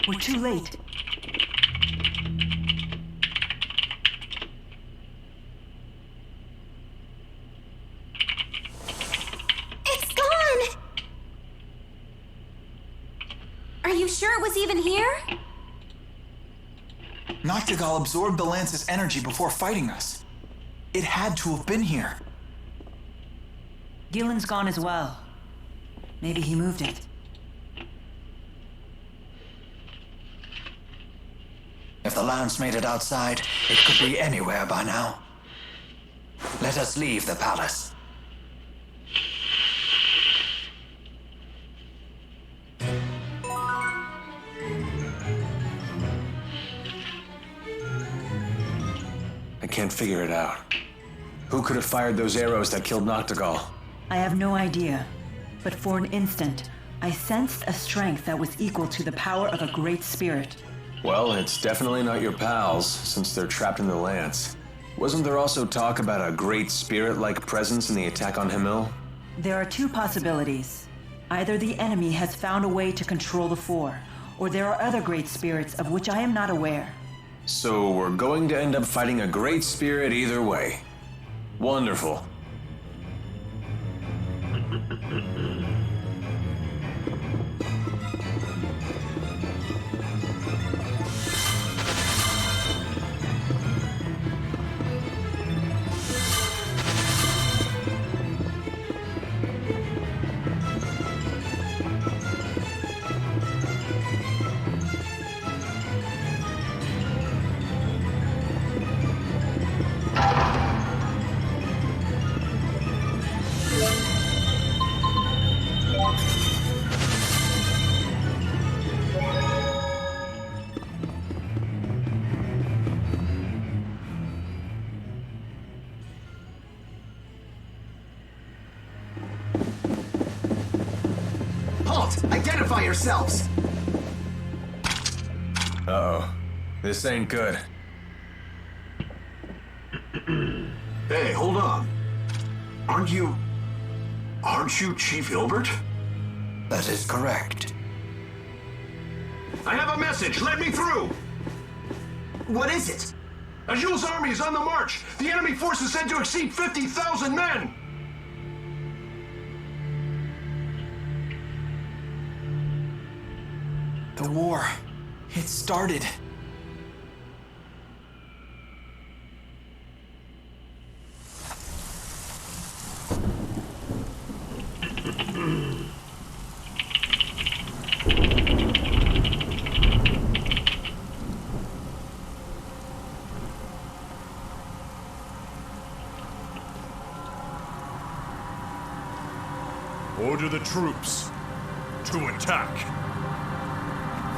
We're too late.
It's gone!
Are you sure it was even here?
Noctigal absorbed the lance's energy before fighting us. It had to have been here.
Gillen's gone as well. Maybe he moved it.
If the lance made it outside, it could be anywhere by now. Let us leave the palace.
I can't figure it out. Who could have fired those arrows that killed Noctigal?
I have no idea, but for an instant, I sensed a strength that was equal to the power of a great spirit.
Well, it's definitely not your pals, since they're trapped in the lance. Wasn't there also talk about a great spirit-like presence in the attack on Hemil?
There are two possibilities. Either the enemy has found a way to control the Four, or there are other great spirits of which I am not aware.
So we're going to end up fighting a great spirit either way. Wonderful.
Halt! Identify yourselves!
Uh-oh. This ain't good.
Hey, hold on. Aren't you Chief Hilbert?
That is correct.
I have a message. Let me through.
What is it?
Ajul's army is on the march. The enemy force is said to exceed 50,000 men.
The war. It started.
Order the troops to attack.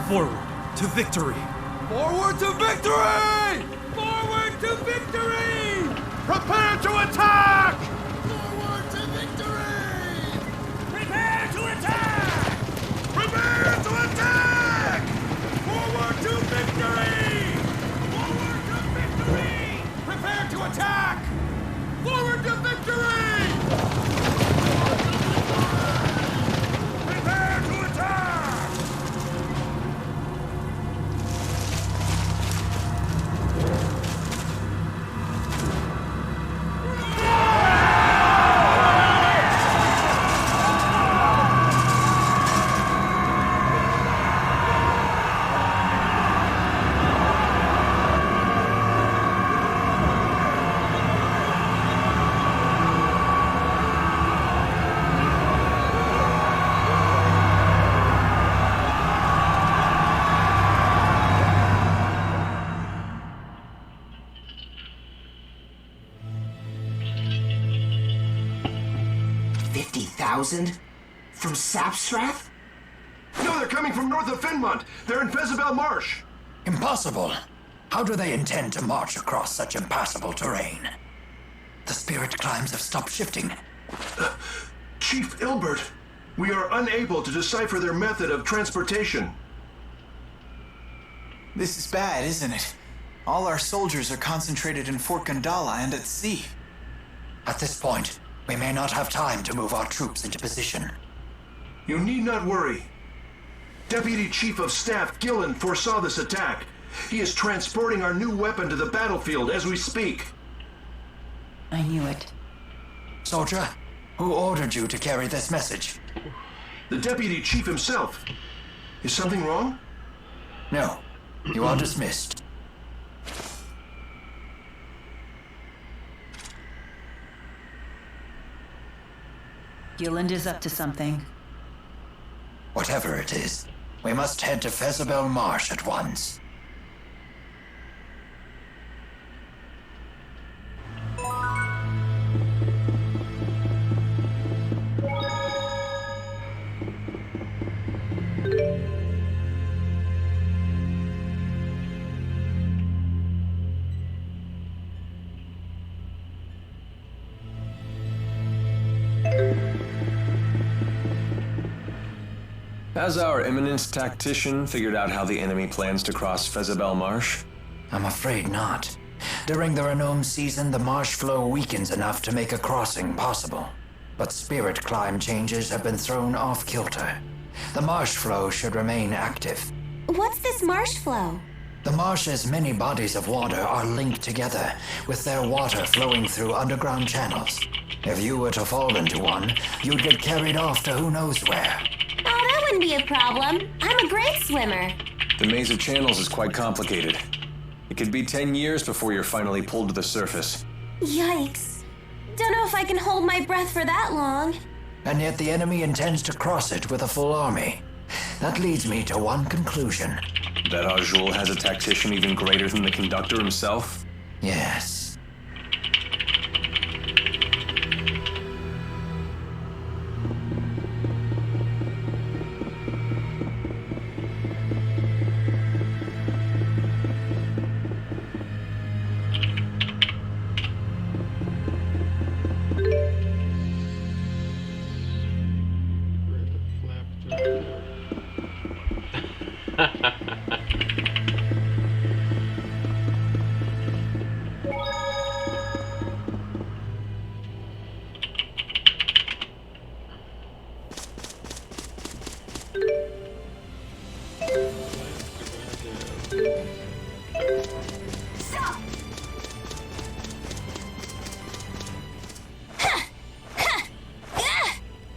Forward to victory! Forward to victory! Forward to victory!
Prepare to attack!
Forward to victory!
Prepare to attack! Prepare to attack!
Forward to victory! Forward to victory!
50,000? From Sapstrath?
No, they're coming from north of Finmont. They're in Fezabel Marsh.
Impossible. How do they intend to march across such impassable terrain? The spirit climbs have stopped shifting.
Chief Ilbert, we are unable to decipher their method of transportation.
This is bad, isn't it? All our soldiers are concentrated in Fort Gandala and at sea.
At this point, we may not have time to move our troops into position.
You need not worry. Deputy Chief of Staff Gillen foresaw this attack. He is transporting our new weapon to the battlefield as we speak.
I knew it.
Soldier, who ordered you to carry this message?
The Deputy Chief himself. Is something wrong?
No. You are dismissed.
Gilland is up to something.
Whatever it is, we must head to Fezabel Marsh at once.
Has our eminent tactician figured out how the enemy plans to cross Fezabel Marsh?
I'm afraid not. During the Renome season, the marsh flow weakens enough to make a crossing possible. But spirit climb changes have been thrown off kilter. The marsh flow should remain active.
What's this marsh flow?
The marsh's many bodies of water are linked together, with their water flowing through underground channels. If you were to fall into one, you'd get carried off to who knows where.
Oh, that wouldn't be a problem. I'm a great swimmer.
The maze of channels is quite complicated. It could be 10 years before you're finally pulled to the surface.
Yikes. Don't know if I can hold my breath for that long.
And yet the enemy intends to cross it with a full army. That leads me to one conclusion.
That Arjul has a tactician even greater than the conductor himself?
Yes.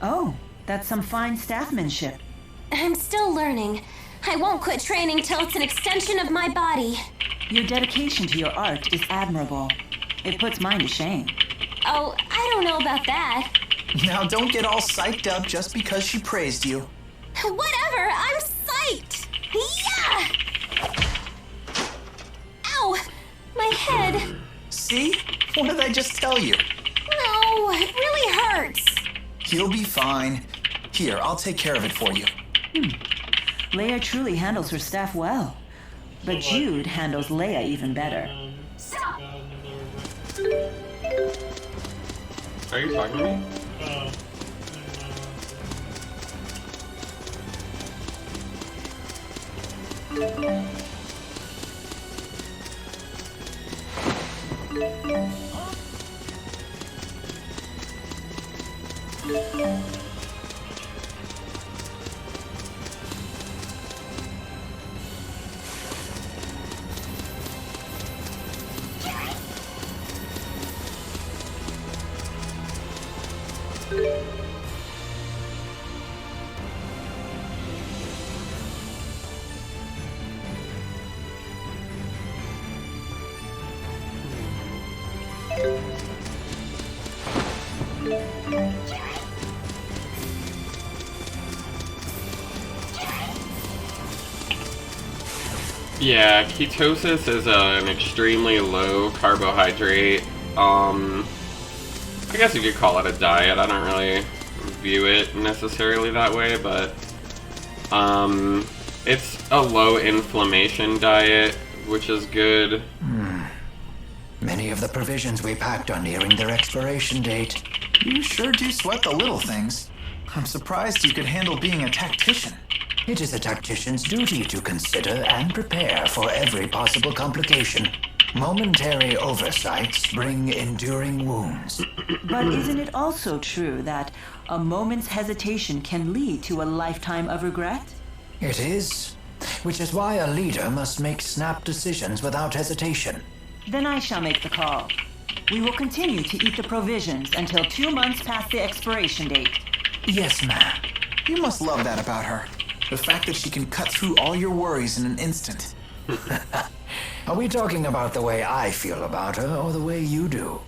Oh, that's some fine staffmanship.
I'm still learning. I won't quit training till it's an extension of my body.
Your dedication to your art is admirable. It puts mine to shame.
Oh, I don't know about that.
Now don't get all psyched up just because she praised you.
Whatever, I'm psyched! Yeah! Ow! My head.
See? What did I just tell you?
No, it really hurts.
You'll be fine. Here, I'll take care of it for you.
Leia truly handles her staff well. But Jude handles Leia even better.
Are you talking to me? Yeah, ketosis is an extremely low carbohydrate. I guess you could call it a diet. I don't really view it necessarily that way, but it's a low inflammation diet, which is good.
Many of the provisions we packed are nearing their expiration date.
You sure do sweat the little things. I'm surprised you could handle being a tactician.
It is a tactician's duty to consider and prepare for every possible complication. Momentary oversights bring enduring wounds.
But isn't it also true that a moment's hesitation can lead to a lifetime of regret?
It is, which is why a leader must make snap decisions without hesitation.
Then I shall make the call. We will continue to eat the provisions until 2 months past the expiration date.
Yes, ma'am. You must love that about her. The fact that she can cut through all your worries in an instant.
Are we talking about the way I feel about her or the way you do?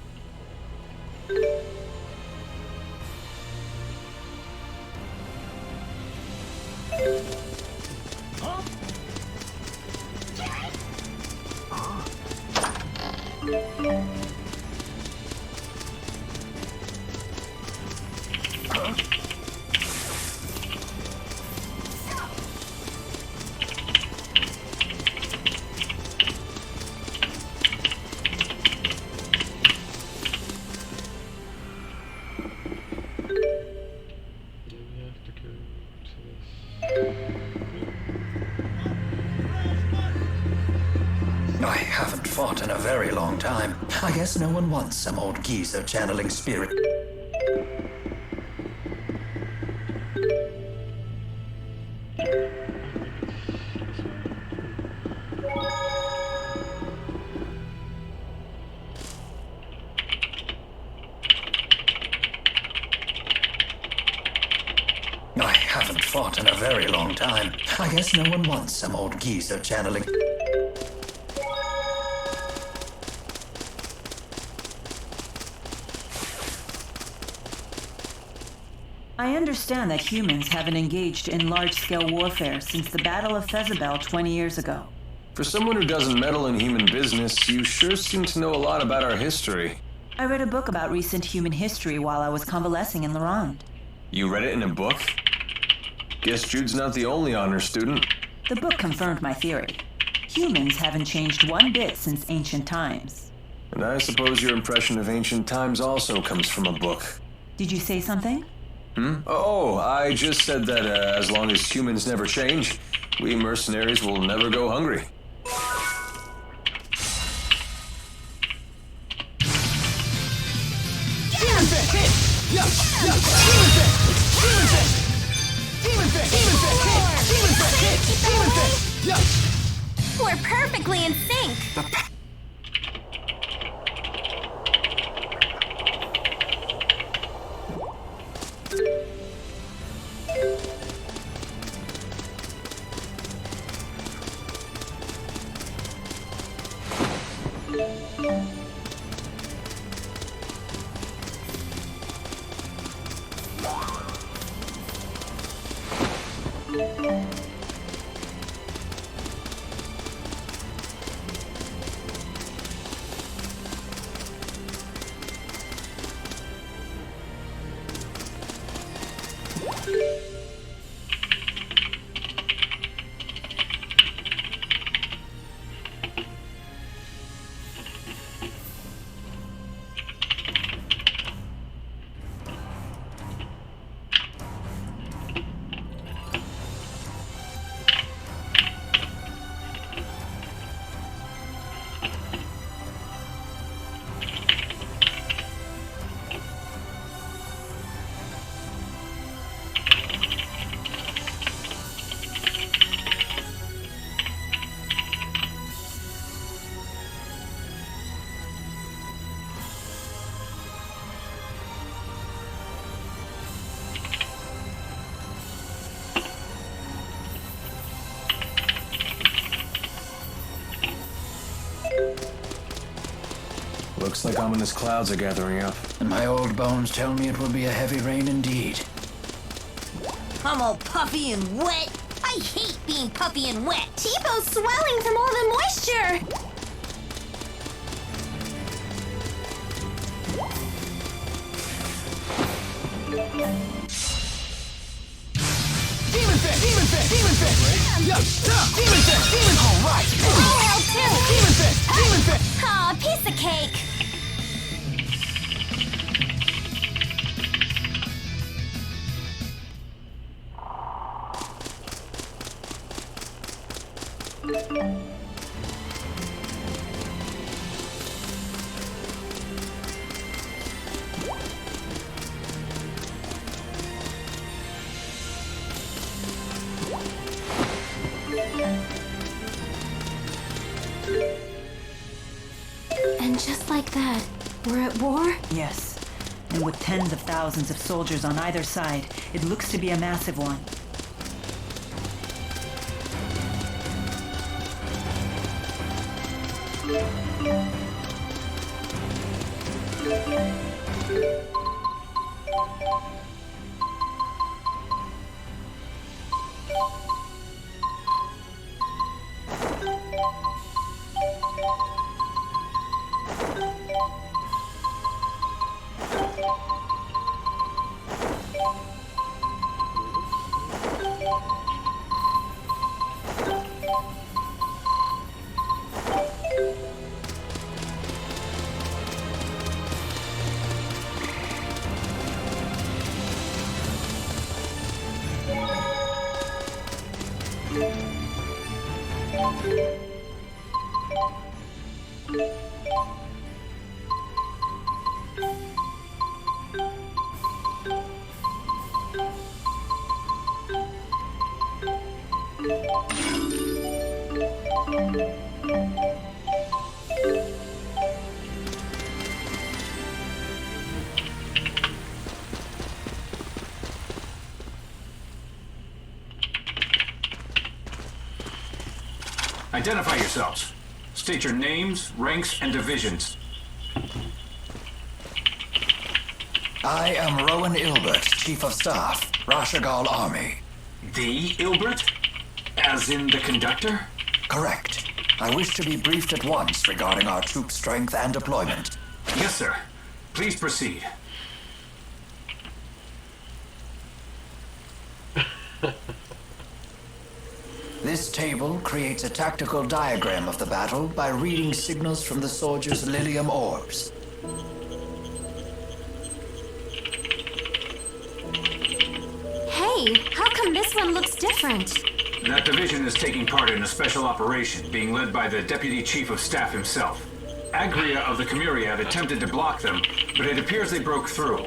I haven't fought in a very long time. I guess no one wants some old geezer channeling spirit. I haven't fought in a very long time. I guess no one wants some old geezer channeling.
I understand that humans haven't engaged in large-scale warfare since the Battle of Fezabel 20 years ago.
For someone who doesn't meddle in human business, you sure seem to know a lot about our history.
I read a book about recent human history while I was convalescing in Larand.
You read it in a book? Guess Jude's not the only honor student.
The book confirmed my theory. Humans haven't changed one bit since ancient times.
And I suppose your impression of ancient times also comes from a book.
Did you say something?
Oh, I just said that as long as humans never change, we mercenaries will never go hungry.
Demon Fish! Hit! Yup! Yup! Demon Fish! Demon Fish! Demon Fish! Demon Fish! Hit! Demon Fish! Hit! Demon Fish! Yup!
We're perfectly in sync.
Looks like ominous clouds are gathering up.
And my old bones tell me it will be a heavy rain indeed.
I'm all puffy and wet. I hate being puffy and wet.
T-Bow's swelling from all the moisture.
Demon Fist! Demon Fist! Yeah! Demon Fist! Demon Fist!
Alright! I'll help too!
Demon Fist! Demon Fist!
Aw, piece of cake!
And just like that, we're at war?
Yes. And with tens of thousands of soldiers on either side, it looks to be a massive one.
Identify yourselves. State your names, ranks, and divisions.
I am Rowan Ilbert, Chief of Staff, Rashagal Army.
The Ilbert? As in the conductor?
Correct. I wish to be briefed at once regarding our troop strength and deployment.
Yes, sir. Please proceed.
This table creates a tactical diagram of the battle by reading signals from the soldiers' Lilium orbs.
Hey, how come this one looks different?
That division is taking part in a special operation being led by the Deputy Chief of Staff himself. Agria of the Camuriad attempted to block them, but it appears they broke through.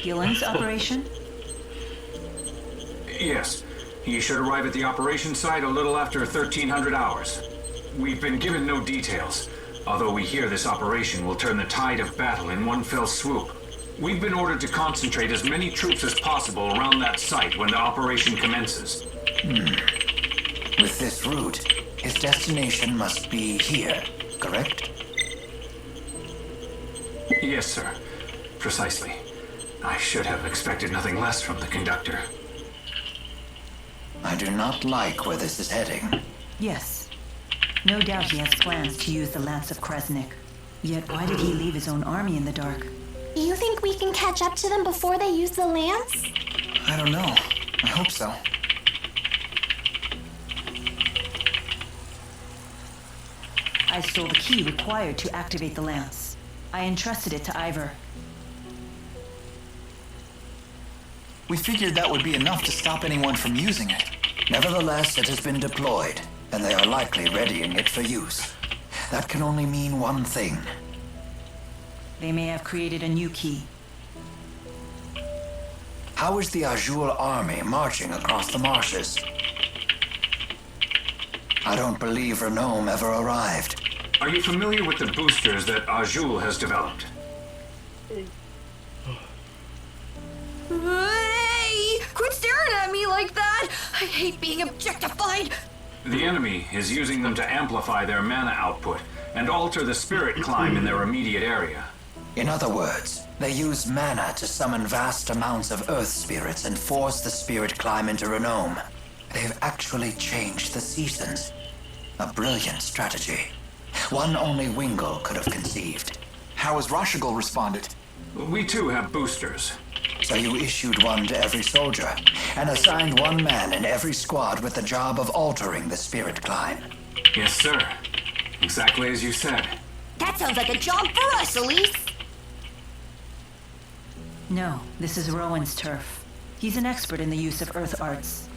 Gillen's operation?
Yes. He should arrive at the operation site a little after 1300 hours. We've been given no details, although we hear this operation will turn the tide of battle in one fell swoop. We've been ordered to concentrate as many troops as possible around that site when the operation commences.
With this route, his destination must be here, correct?
Yes, sir. Precisely. I should have expected nothing less from the conductor.
I do not like where this is heading.
Yes. No doubt he has plans to use the Lance of Kresnik. Yet why did he leave his own army in the dark?
You think we can catch up to them before they use the lance?
I don't know. I hope so.
I stole the key required to activate the lance. I entrusted it to Ivor.
We figured that would be enough to stop anyone from using it.
Nevertheless, it has been deployed, and they are likely readying it for use. That can only mean one thing.
They may have created a new key.
How is the Azul army marching across the marshes? I don't believe Renome ever arrived.
Are you familiar with the boosters that Azul has developed?
Hey! Quit staring at me like that! I hate being objectified!
The enemy is using them to amplify their mana output and alter the spirit climb in their immediate area.
In other words, they use mana to summon vast amounts of earth spirits and force the spirit climb into Renome. They've actually changed the seasons. A brilliant strategy. One only Wingle could have conceived.
How has Rashagal responded?
We too have boosters.
So you issued one to every soldier, and assigned one man in every squad with the job of altering the spirit climb.
Yes, sir. Exactly as you said.
That sounds like a job for us, Elise.
No, this is Rowan's turf. He's an expert in the use of earth arts.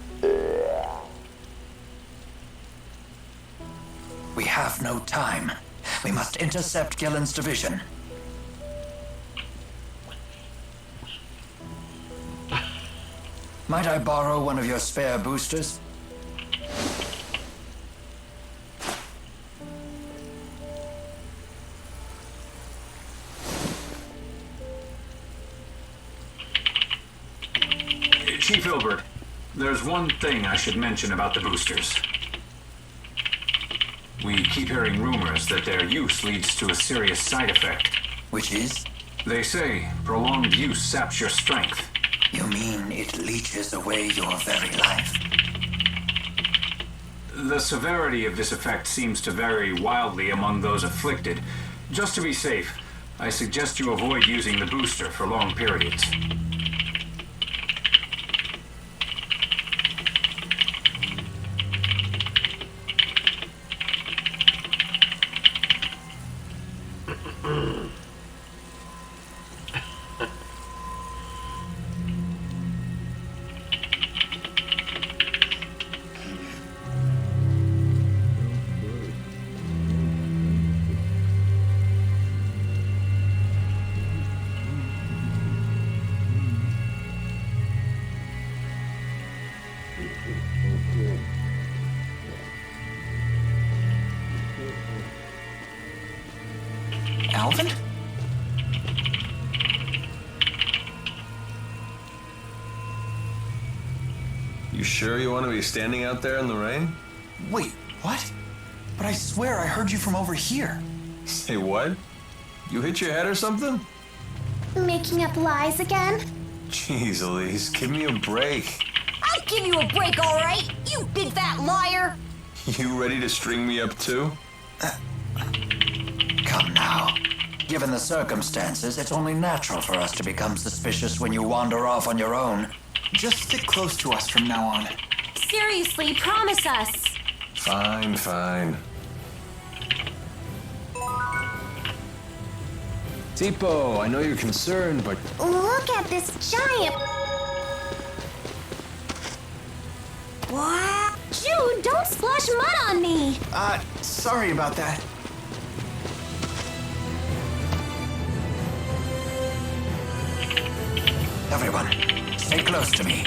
We have no time. We must intercept Gillen's division. Might I borrow one of your spare boosters?
Chief Ilbert, there's one thing I should mention about the boosters. We keep hearing rumors that their use leads to a serious side effect.
Which is?
They say prolonged use saps your strength.
You mean it leeches away your very life?
The severity of this effect seems to vary wildly among those afflicted. Just to be safe, I suggest you avoid using the booster for long periods.
Alvin?
You sure you want to be standing out there in the rain?
Wait, what? But I swear I heard you from over here.
Say what? You hit your head or something?
Making up lies again?
Jeez, Elise, give me a break.
I'll give you a break, all right? You big fat liar!
You ready to string me up too?
Come now. Given the circumstances, it's only natural for us to become suspicious when you wander off on your own.
Just stick close to us from now on.
Seriously, promise us.
Fine, fine.
Tipo, I know you're concerned, but
Look at this giant...
What? Jude, don't splash mud on me.
Sorry about that.
Everyone, stay close to me.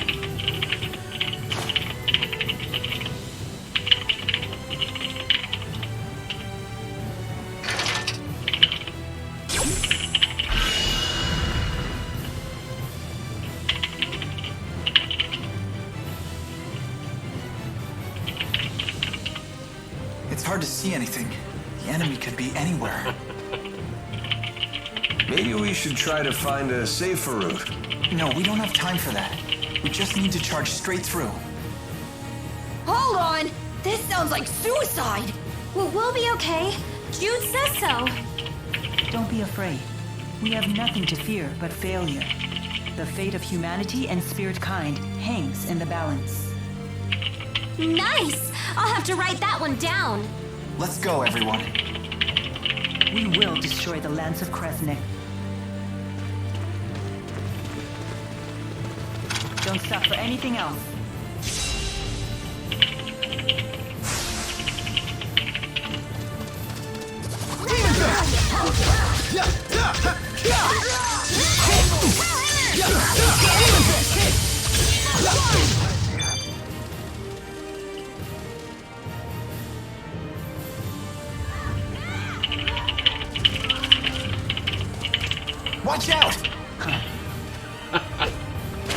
It's hard to see anything. The enemy could be anywhere.
Maybe we should try to find a safer route.
No, we don't have time for that. We just need to charge straight through.
Hold on! This sounds like suicide!
Well, we'll be okay. Jude says so.
Don't be afraid. We have nothing to fear but failure. The fate of humanity and spirit kind hangs in the balance.
Nice! I'll have to write that one down.
Let's go, everyone.
We will destroy the lands of Kresnik. Don't stop for anything else.
Watch out!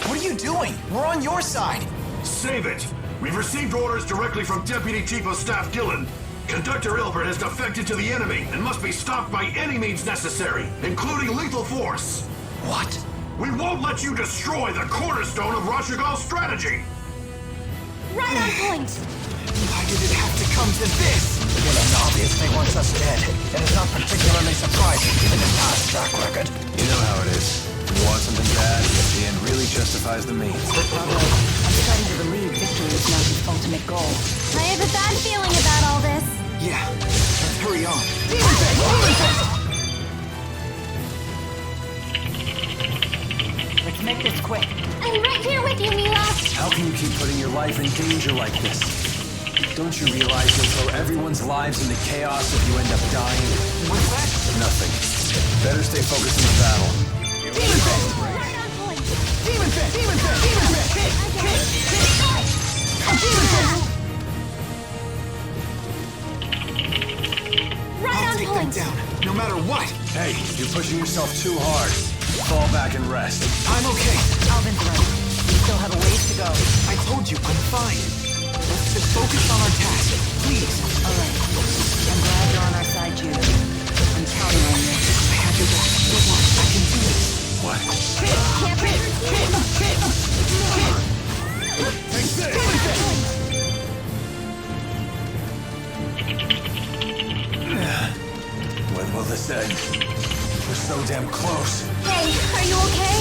What are you doing? We're on your side.
Save it! We've received orders directly from Deputy Chief of Staff Gillen. Conductor Ilbert has defected to the enemy and must be stopped by any means necessary, including lethal force.
What?
We won't let you destroy the cornerstone of Rashagal's strategy!
Right on point.
Why did it have to come to this?
Gillen obviously wants us dead. It is not particularly surprising given his past track record.
You know how it is. When you want something bad, you get the end justifies the means.
Pablo, I'm starting to believe victory is now his ultimate goal.
I have a bad feeling about all this.
Yeah, let's hurry on.
Demon Fist! Demon Fist!
Let's make this quick.
I'm right here with you, Mila.
How can you keep putting your life in danger like this? Don't you realize you'll throw everyone's lives into chaos if you end up dying?
What's that?
Nothing. Better stay focused on the battle.
Demon Fist! Demon Fist! Demon Fist! Demon Fist! Hit! Hit! Hit! Demon Fist!
I'll take them down, no matter what.
Hey, you're pushing yourself too hard. Fall back and rest.
I'm okay.
Alvin's right. We still have a ways to go.
I told you, I'm fine. Let's just focus on our task, please.
All right. I'm glad you're on our side, Jude. I'm counting on you.
I have your back. Don't worry, I can do this.
What?
Hit! Hit! Hit! Hit! Hit! Take this! Demon Fist!
When will this end? We're so damn close.
Hey, are you okay?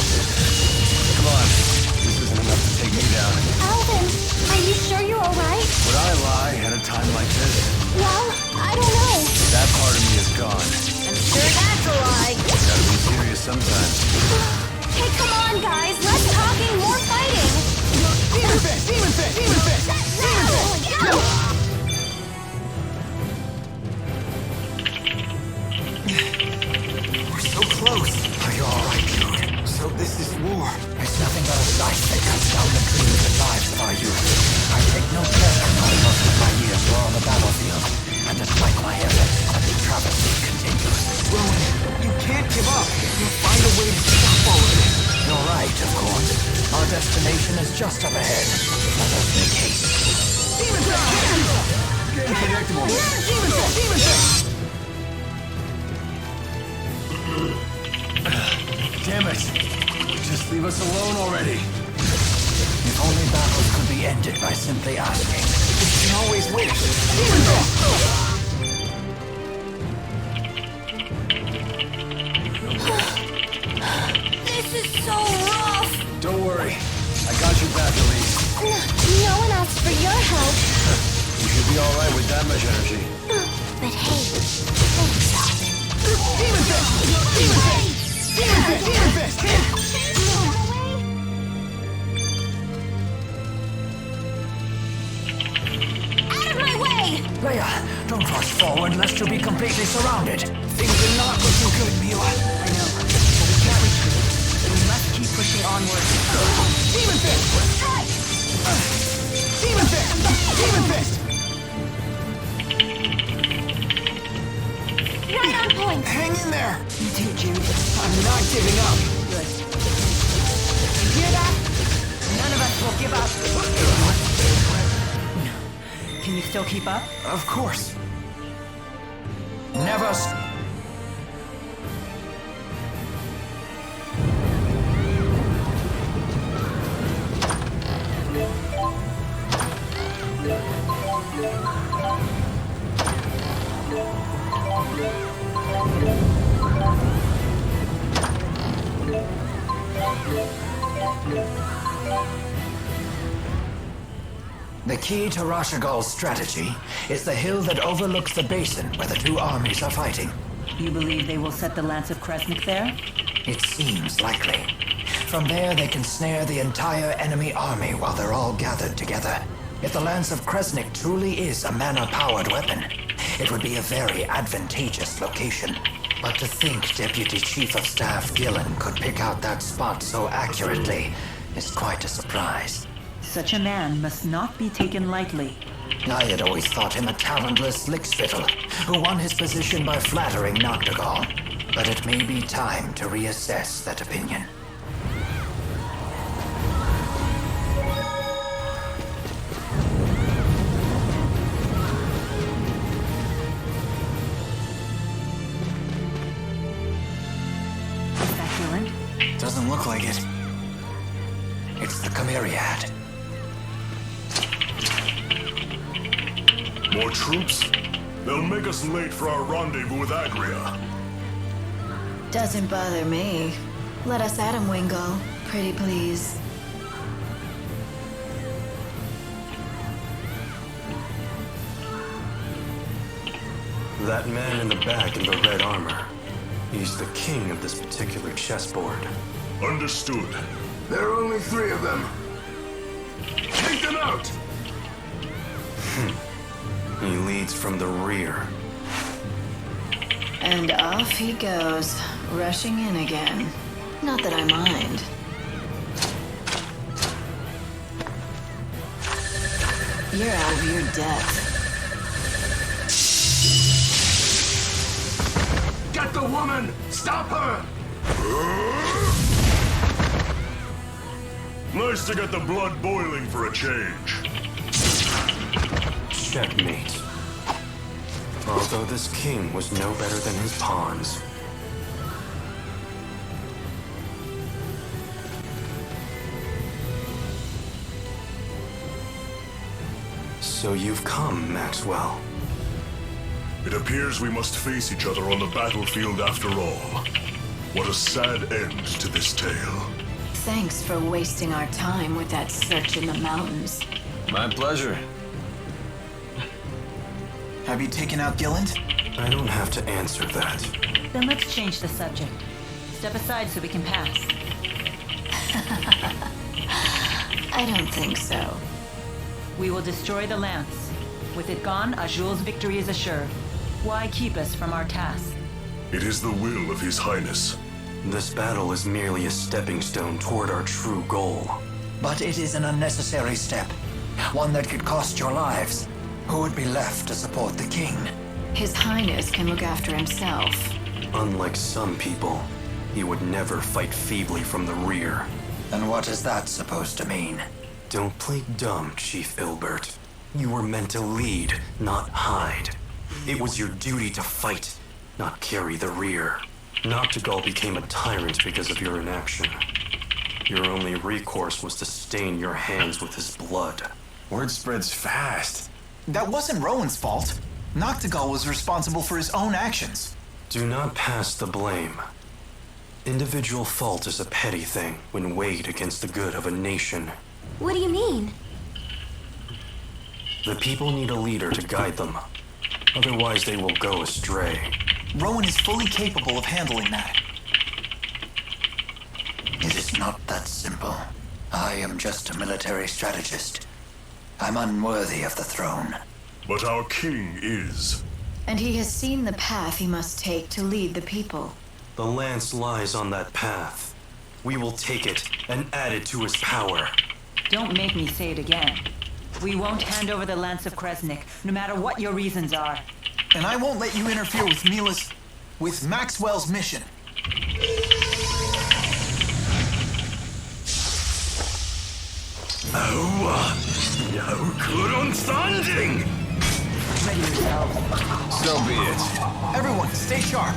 Come on. This isn't enough to take me down.
Alvin, are you sure you're alright?
Would I lie at a time like this?
Well, I don't know.
That part of me is gone.
I'm sure that's a lie.
Gotta be serious sometimes.
Hey, come on, guys. Less talking, more fighting.
Demon Fist! Demon Fist! Demon Fist! Demon Fist!
We're so close.
Are you alright, Jude?
So this is war.
It's nothing but a sight that cuts down the dreams and lives of our youth. I take no pleasure knowing most of my years were on the battlefield, and despite my efforts, the travesty continues.
Rowan, you can't give up. You'll find a way to stop all of this.
You're right, of course. Our destination is just up ahead. Let us make haste.
Demon Fist!
Getting predictable.
Demon Fist! Demon Fist!
Damn it. Just leave us alone already.
If only battles could be ended by simply asking.
We can always wait.
Demon Fist!
This is so rough.
Don't worry. I got your back at least.
No one asked for your help.
You should be alright with that much energy.
But hey, thanks, Alvin.
Demon Fist! Demon Fist! Demon Fist! Demon Fist! Hit!
Out of my way!
Leia, don't rush forward lest you be completely surrounded.
Things are not looking good, Mila.
I know. But we can't retreat. We must keep pushing onward.
Demon Fist! Demon Fist! Demon Fist!
Right on point.
Hang in there.
You too, Jude.
I'm not giving up.
Good. You hear that? None of us will give up. Can you still keep up?
Of course.
Never. The key to Rashagal's strategy is the hill that overlooks the basin where the two armies are fighting.
You believe they will set the Lance of Kresnik there?
It seems likely. From there, they can snare the entire enemy army while they're all gathered together. If the Lance of Kresnik truly is a mana-powered weapon, it would be a very advantageous location. But to think Deputy Chief of Staff Gillen could pick out that spot so accurately is quite a surprise.
Such a man must not be taken lightly.
I had always thought him a talentless lickspittle who won his position by flattering Noctigal. But it may be time to reassess that opinion.
Is that Gillen?
Doesn't look like it. It's the Chimeriad.
More troops? They'll make us late for our rendezvous with Agria.
Doesn't bother me. Let us at him, Wingo. Pretty please.
That man in the back in the red armor. He's the king of this particular chessboard.
Understood.
There are only 3 of them. Take them out!
He leads from the rear.
And off he goes, rushing in again. Not that I mind. You're out of your depth.
Get the woman! Stop her!
Nice to get the blood boiling for a change.
Checkmate. Although this king was no better than his pawns. So you've come, Maxwell.
It appears we must face each other on the battlefield after all. What a sad end to this tale.
Thanks for wasting our time with that search in the mountains.
My pleasure.
Have you taken out Gilland?
I don't have to answer that.
Then let's change the subject. Step aside so we can pass. I don't think so. We will destroy the lance. With it gone, Azul's victory is assured. Why keep us from our task?
It is the will of His Highness.
This battle is merely a stepping stone toward our true goal.
But it is an unnecessary step. One that could cost your lives. Who would be left to support the king?
His Highness can look after himself.
Unlike some people, he would never fight feebly from the rear.
And what is that supposed to mean?
Don't play dumb, Chief Ilbert. You were meant to lead, not hide. It was your duty to fight, not carry the rear. Noctigal became a tyrant because of your inaction. Your only recourse was to stain your hands with his blood.
Word spreads fast.
That wasn't Rowan's fault. Noctigal was responsible for his own actions.
Do not pass the blame. Individual fault is a petty thing when weighed against the good of a nation.
What do you mean?
The people need a leader to guide them. Otherwise, they will go astray.
Rowan is fully capable of handling that.
It is not that simple. I am just a military strategist. I'm unworthy of the throne.
But our king is.
And he has seen the path he must take to lead the people.
The lance lies on that path. We will take it and add it to his power.
Don't make me say it again. We won't hand over the Lance of Kresnik, no matter what your reasons are.
And I won't let you interfere with Maxwell's mission.
How good on standing!
Ready yourself.
So be it.
Everyone, stay sharp.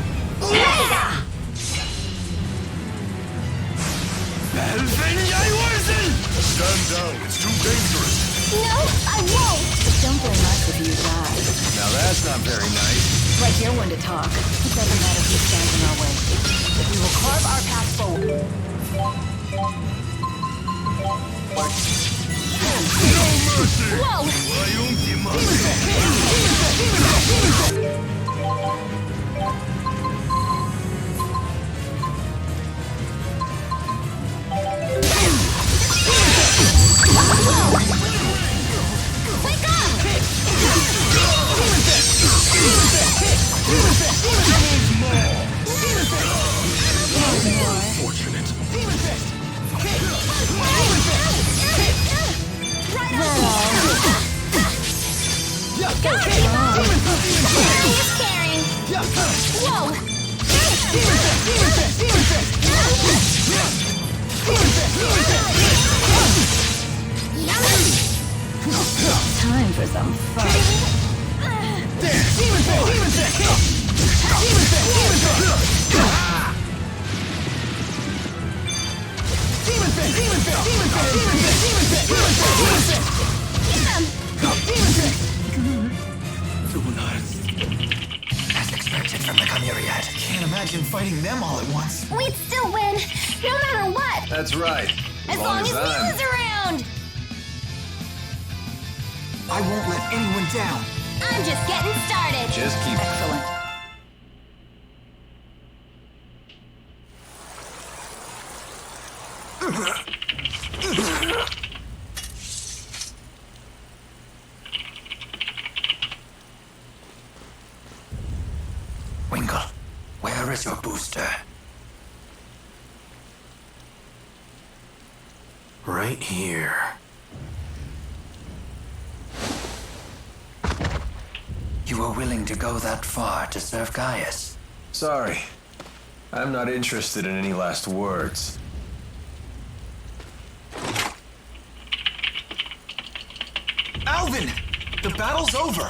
Stand down, it's too dangerous.
No, I won't.
Don't blame us if you die.
Now that's not very nice.
Like you're one to talk. It doesn't matter who stands in our way. We will carve our path forward.
No mercy!
Whoa! Wake
Unfortunate.
Time for some fun.
As expected from the Kamiriad.
Can't imagine fighting them all at once.
We'd still win, no matter what.
That's right.
As long as Mila's around.
I won't let anyone down.
I'm just getting started.
Just keep...
Excellent.
Winkle, where is your booster?
Right here.
You were willing to go that far to serve Gaius?
Sorry. I'm not interested in any last words.
Alvin! The battle's over!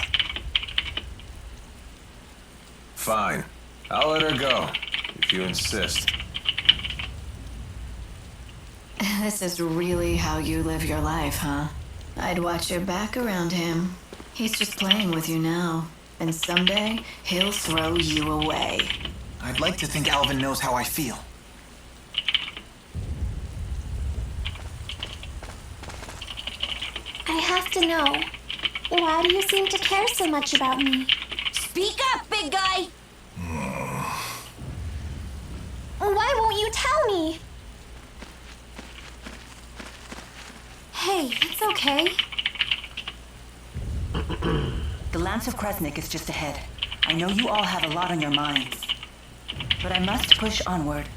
Fine. I'll let her go, if you insist.
This is really how you live your life, huh? I'd watch your back around him. He's just playing with you now. And someday, he'll throw you away.
I'd like to think Alvin knows how I feel.
I have to know. Why do you seem to care so much about me?
Speak up, big guy!
Why won't you tell me?
Hey, it's okay.
The Lance of Kresnik is just ahead. I know you all have a lot on your minds. But I must push onward.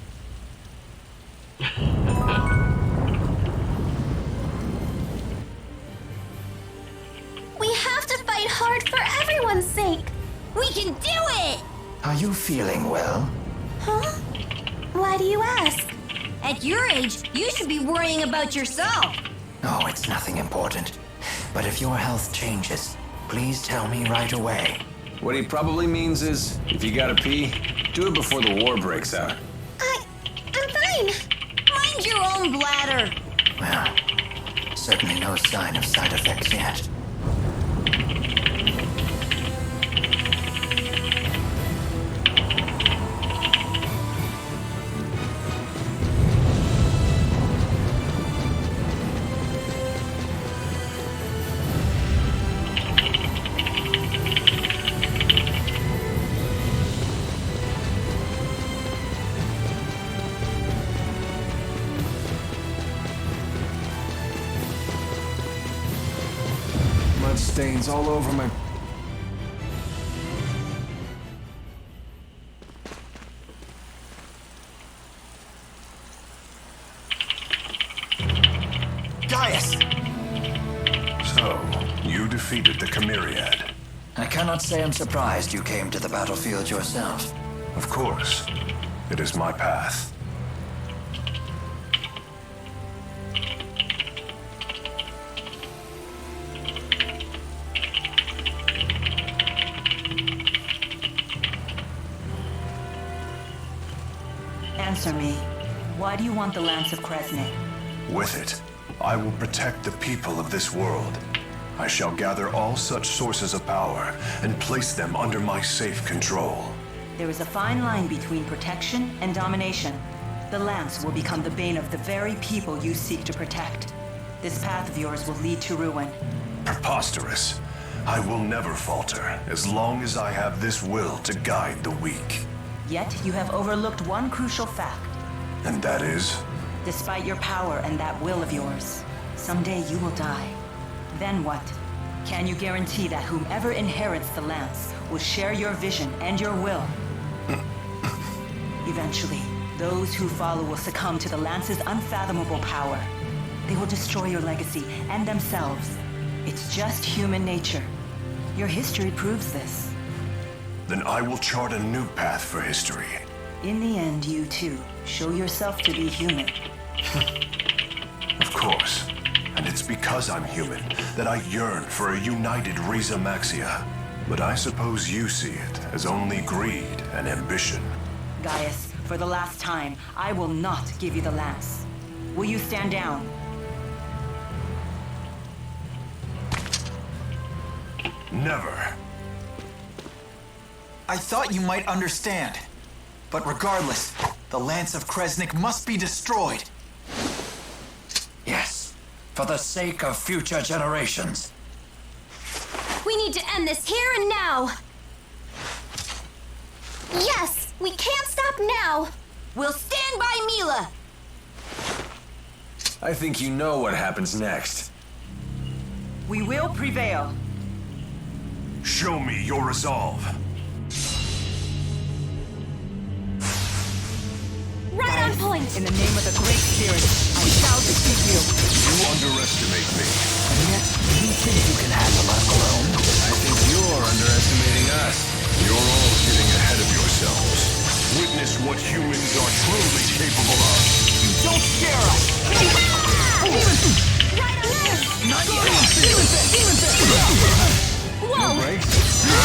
We have to fight hard for everyone's sake.
We can do it!
Are you feeling well?
Huh? Why do you ask?
At your age, you should be worrying about yourself.
No, it's nothing important. But if your health changes, please tell me right away.
What he probably means is, if you gotta pee, do it before the war breaks out.
I'm fine.
Mind your own bladder.
Well, certainly no sign of side effects yet.
Stains all over my... Gaius!
So, you defeated the Chimeriad.
I cannot say I'm surprised you came to the battlefield yourself.
Of course. It is my path.
Answer me. Why do you want the Lance of Kresnik?
With it, I will protect the people of this world. I shall gather all such sources of power and place them under my safe control.
There is a fine line between protection and domination. The Lance will become the bane of the very people you seek to protect. This path of yours will lead to ruin.
Preposterous. I will never falter as long as I have this will to guide the weak.
Yet you have overlooked one crucial fact.
And that is?
Despite your power and that will of yours, someday you will die. Then what? Can you guarantee that whomever inherits the Lance will share your vision and your will? Eventually, those who follow will succumb to the Lance's unfathomable power. They will destroy your legacy and themselves. It's just human nature. Your history proves this.
Then I will chart a new path for history.
In the end, you too, show yourself to be human.
Of course. And it's because I'm human that I yearn for a united Riza Maxia. But I suppose you see it as only greed and ambition.
Gaius, for the last time, I will not give you the Lance. Will you stand down?
Never.
I thought you might understand. But regardless, the Lance of Kresnik must be destroyed.
Yes, for the sake of future generations.
We need
need to end this here and now.
Yes, we can't stop now.
We'll stand by Mila.
I think you know what happens next.
We will prevail.
Show me your resolve.
Right on point.
In the name of the Great Spirit, I shall defeat you.
You underestimate me.
And yet, you think you can handle us alone?
I think you're underestimating us.
You're all getting ahead of yourselves. Witness what humans are truly capable of.
Don't scare us!
Not
yet! Demon Fist!
Whoa!
No breaks?
Demon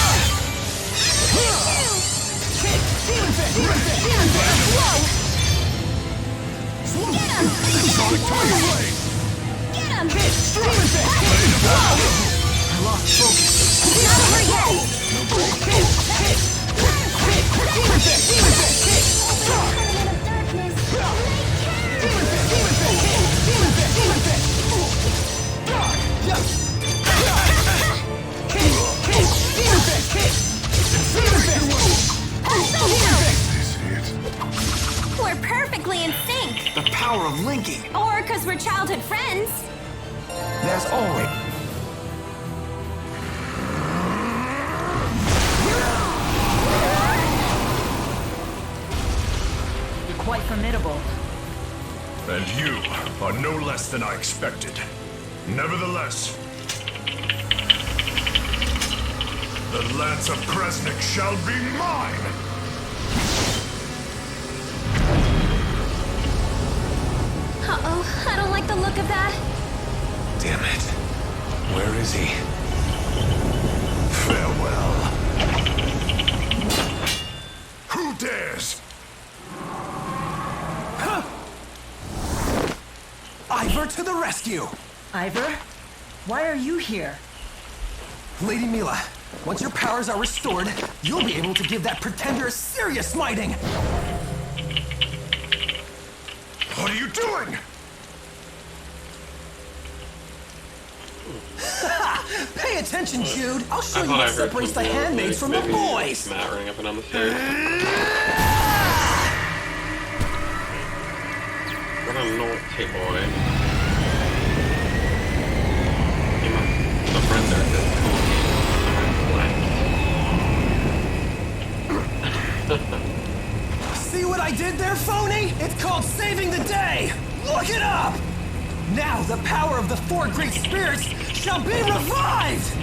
Fist!
Whoa! Get him!
Sonic Tiger Blade!
Get him!
Demon Fist!
I lost focus.
Not over yet!
No breaks?
Demon Fist! Demon Fist!
We're perfectly in sync.
The power of linking.
Or because we're childhood friends.
There's always...
You're quite formidable.
And you are no less than I expected. Nevertheless, the Lance of Kresnik shall be mine!
Uh-oh, I don't like the look of that.
Damn it. Where is he?
Farewell. Who dares?
Ivor to the rescue!
Ivor, why are you here?
Lady Mila, once your powers are restored, you'll be able to give that pretender a serious smiting!
What are you doing?
Pay attention, Jude! I'll show
I
you
thought
what
I heard
separates the
something
handmaids from the
maybe
boys!
Matt running up and down the stairs. What a naughty boy. He must surrender his
See what I did there, phony? It's called saving the day! Look it up! Now the power of the four great spirits shall be revived!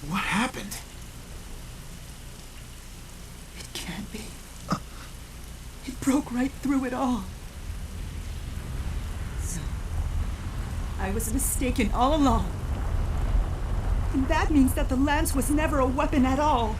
What happened? It can't be. It broke right through it all. So, I was mistaken all along. And that means that the lance was never a weapon at all.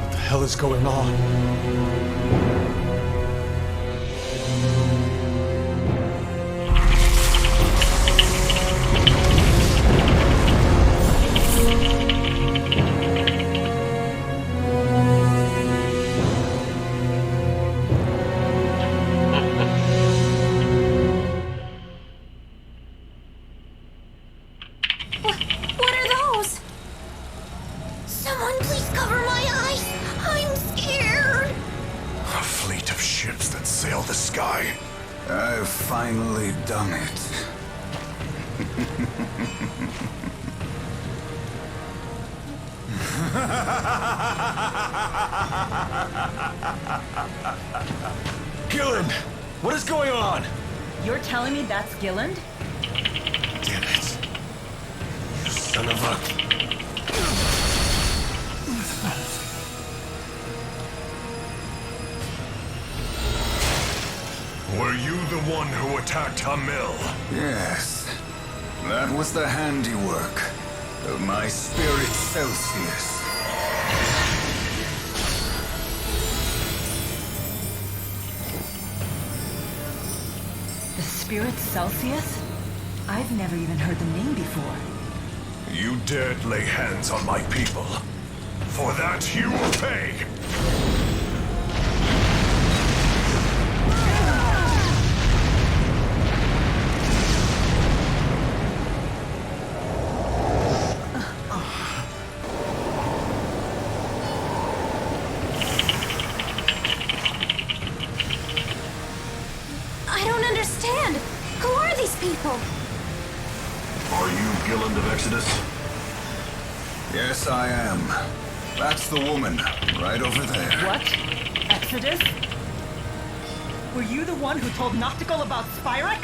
What the hell is going on?
Someone please cover my eyes. I'm scared.
A fleet of ships that sail the sky.
I've finally done it.
Gilland, what is going on?
You're telling me that's Gilland?
Damn it. You son of a...
Were you the one who attacked Hamil?
Yes. That was the handiwork of my spirit Celsius.
The spirit Celsius? I've never even heard the name before.
You dared lay hands on my people. For that, you will pay!
I don't understand. Who are these people?
Are you Gilland of Exodus?
Yes, I am. That's the woman, right over there.
What? Exodus? Were you the one who told Noctigal about Spyrex?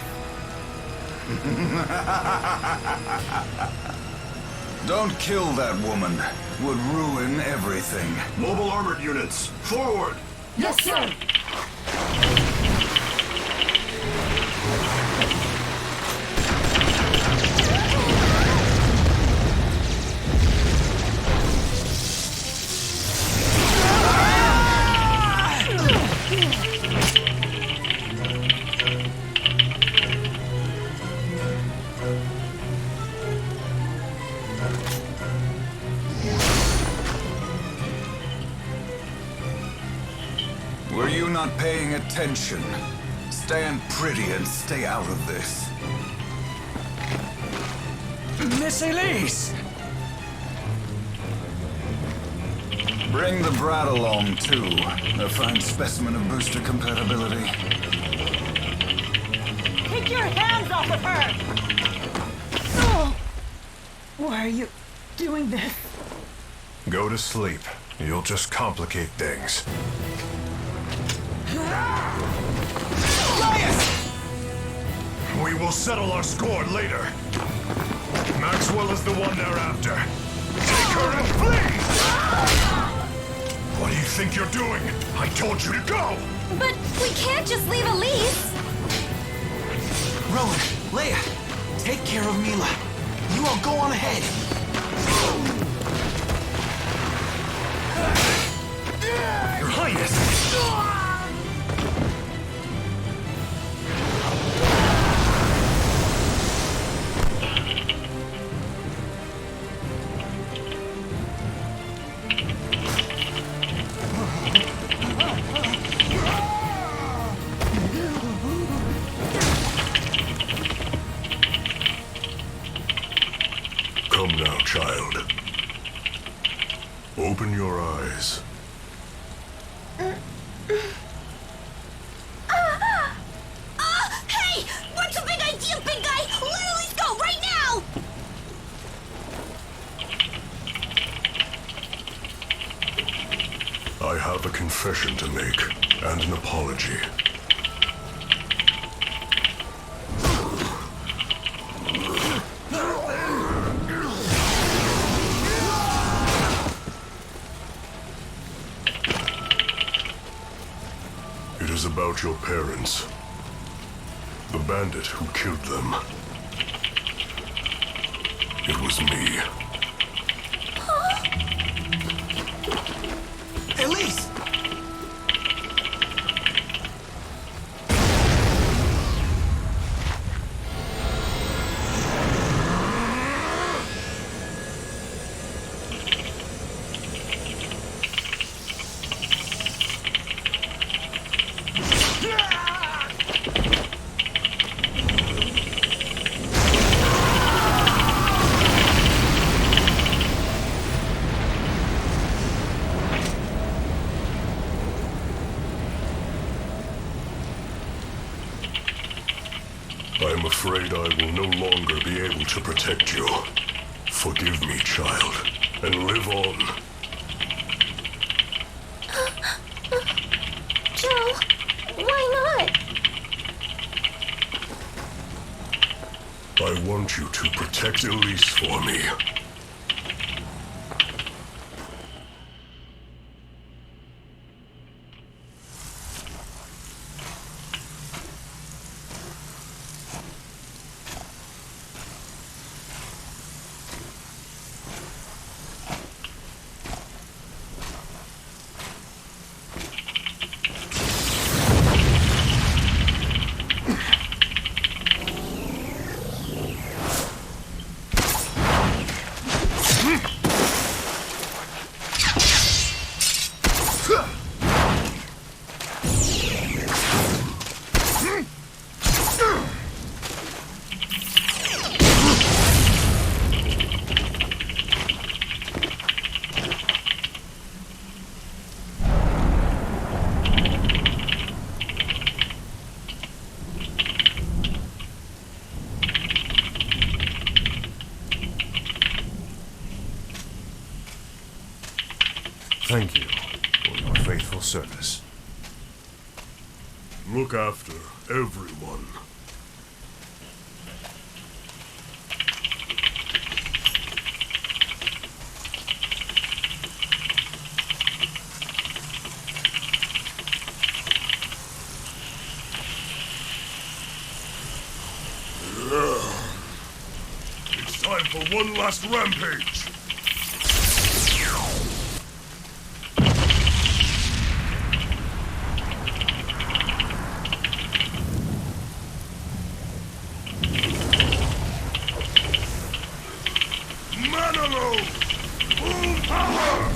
Don't kill that woman. Would ruin everything.
Mobile armored units, forward!
Yes, sir!
Were you not paying attention? Stand pretty and stay out of this.
Miss Elise!
Bring the brat along, too. A fine specimen of booster compatibility.
Take your hands off of her! Oh! Why are you doing this?
Go to sleep. You'll just complicate things. We will settle our score later. Maxwell is the one they're after. Take her and flee! What do you think you're doing? I told you to go!
But we can't just leave Elise.
Rowan, Leia, take care of Mila. You all go on ahead. Your Highness!
Come now, child. Open your eyes.
Hey! What's a big idea, big guy? Let's go right now!
I have a confession to make, and an apology. It is about your parents. The bandit who killed them. It was me.
Elise!
I'm afraid I will no longer be able to protect you. Forgive me, child, and live on.
Joe, why not?
I want you to protect Elise for me.
Thank you for your faithful service.
Look after everyone. It's time for one last rampage. Full power!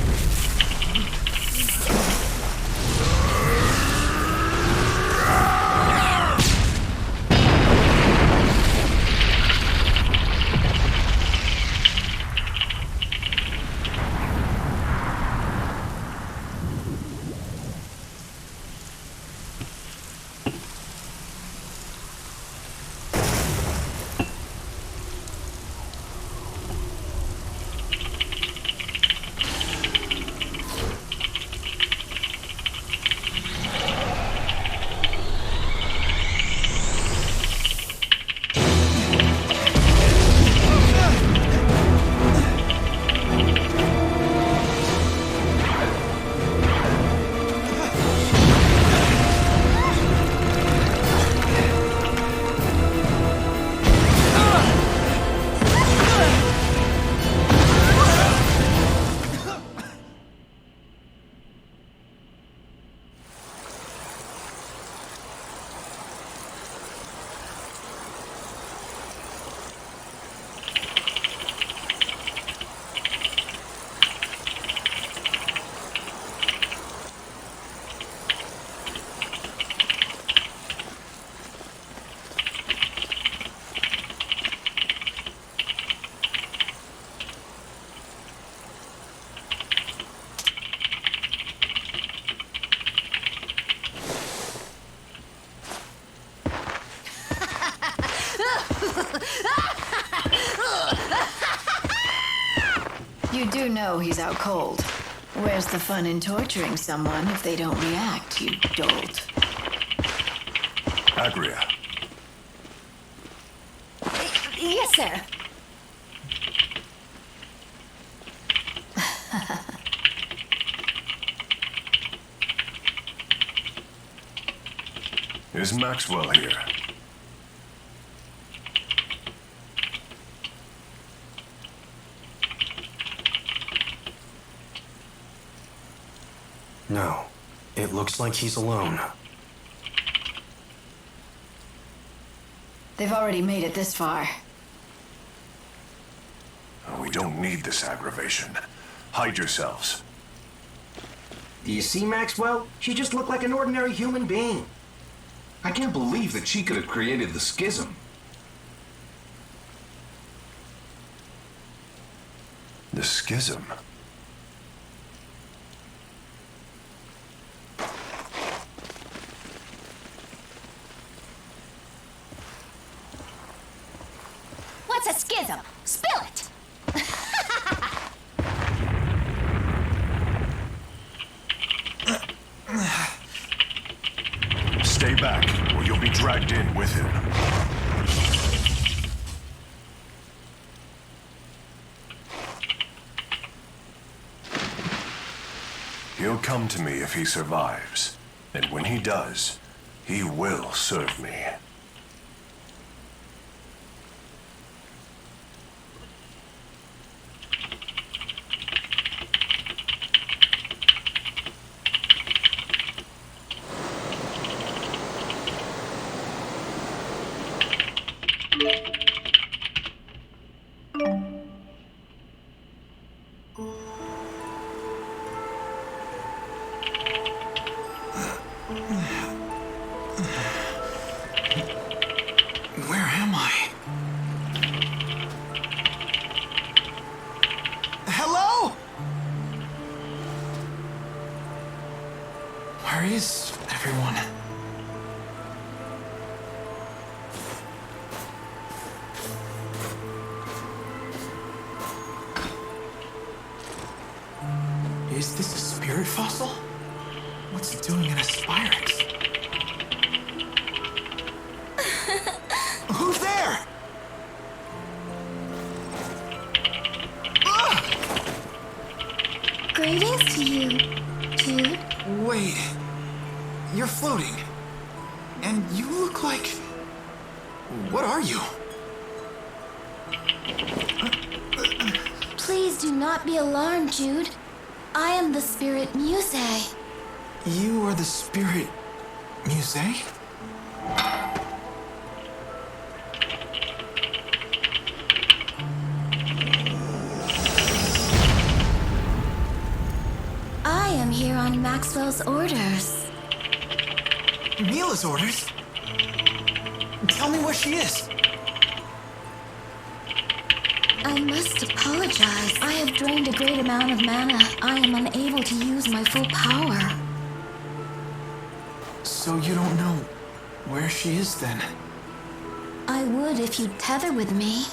You do know he's out cold. Where's the fun in torturing someone if they don't react, you dolt?
Agria.
Yes, sir.
Is Maxwell here?
No. It looks like he's alone.
They've already made it this far.
We don't need this aggravation. Hide yourselves.
Do you see, Maxwell? She just looked like an ordinary human being.
I can't believe that she could have created the schism.
The schism?
What's a schism? Spill it!
Stay back, or you'll be dragged in with him. He'll come to me if he survives. And when he does, he will serve me.
Where am I? Hello? Where is everyone? Is this a spirit fossil? What's it doing in a Spyrex? Who's there?
Greetings to you, Jude.
Wait. You're floating. And you look like... What are you?
Please do not be alarmed, Jude. I am the spirit Muse.
You are the spirit... Muse?
I am here on Maxwell's orders.
Mila's orders? Tell me where she is.
I must apologize. I have drained a great amount of mana. I am unable to use my full power.
So you don't know where she is then?
I would if you'd tether with me.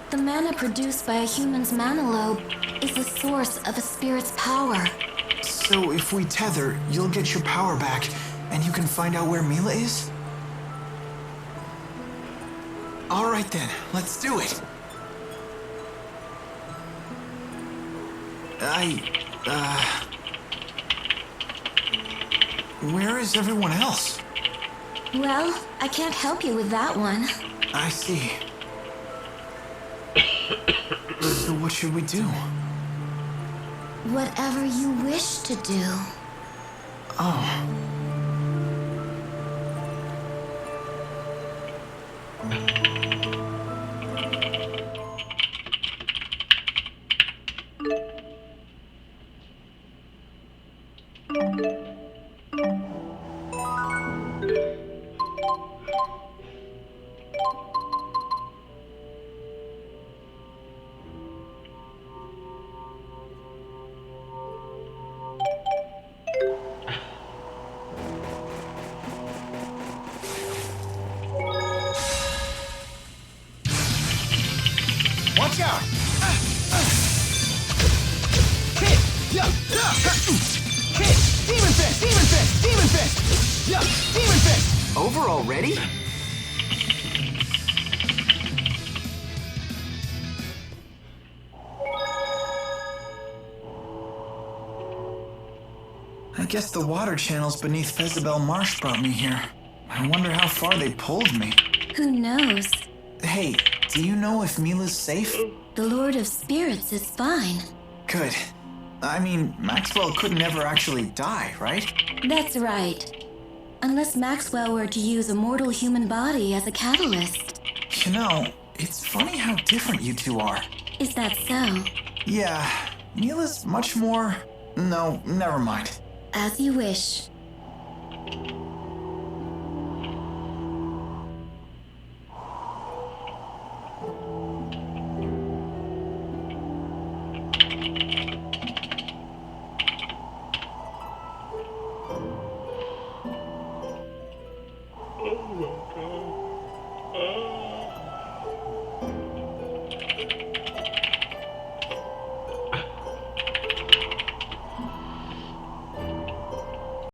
The mana produced by a human's mana lobe is the source of a spirit's power.
So if we tether, you'll get your power back, and you can find out where Mila is? All right then, let's do it. Where is everyone else?
Well, I can't help you with that one.
I see. So what should we do?
Whatever you wish to do.
Oh.
Watch out! Hit! Yeah! Hit! Demon Fist! Demon Fist! Demon Fist! Yeah! Demon Fist!
Over already? I guess the water channels beneath Fezabel Marsh brought me here. I wonder how far they pulled me.
Who knows?
Hey, do you know if Mila's safe?
The Lord of Spirits is fine.
Good. I mean, Maxwell could never actually die, right?
That's right. Unless Maxwell were to use a mortal human body as a catalyst.
You know, it's funny how different you two are.
Is that so?
Yeah, Mila's much more... No, never mind.
As you wish.
Oh my god.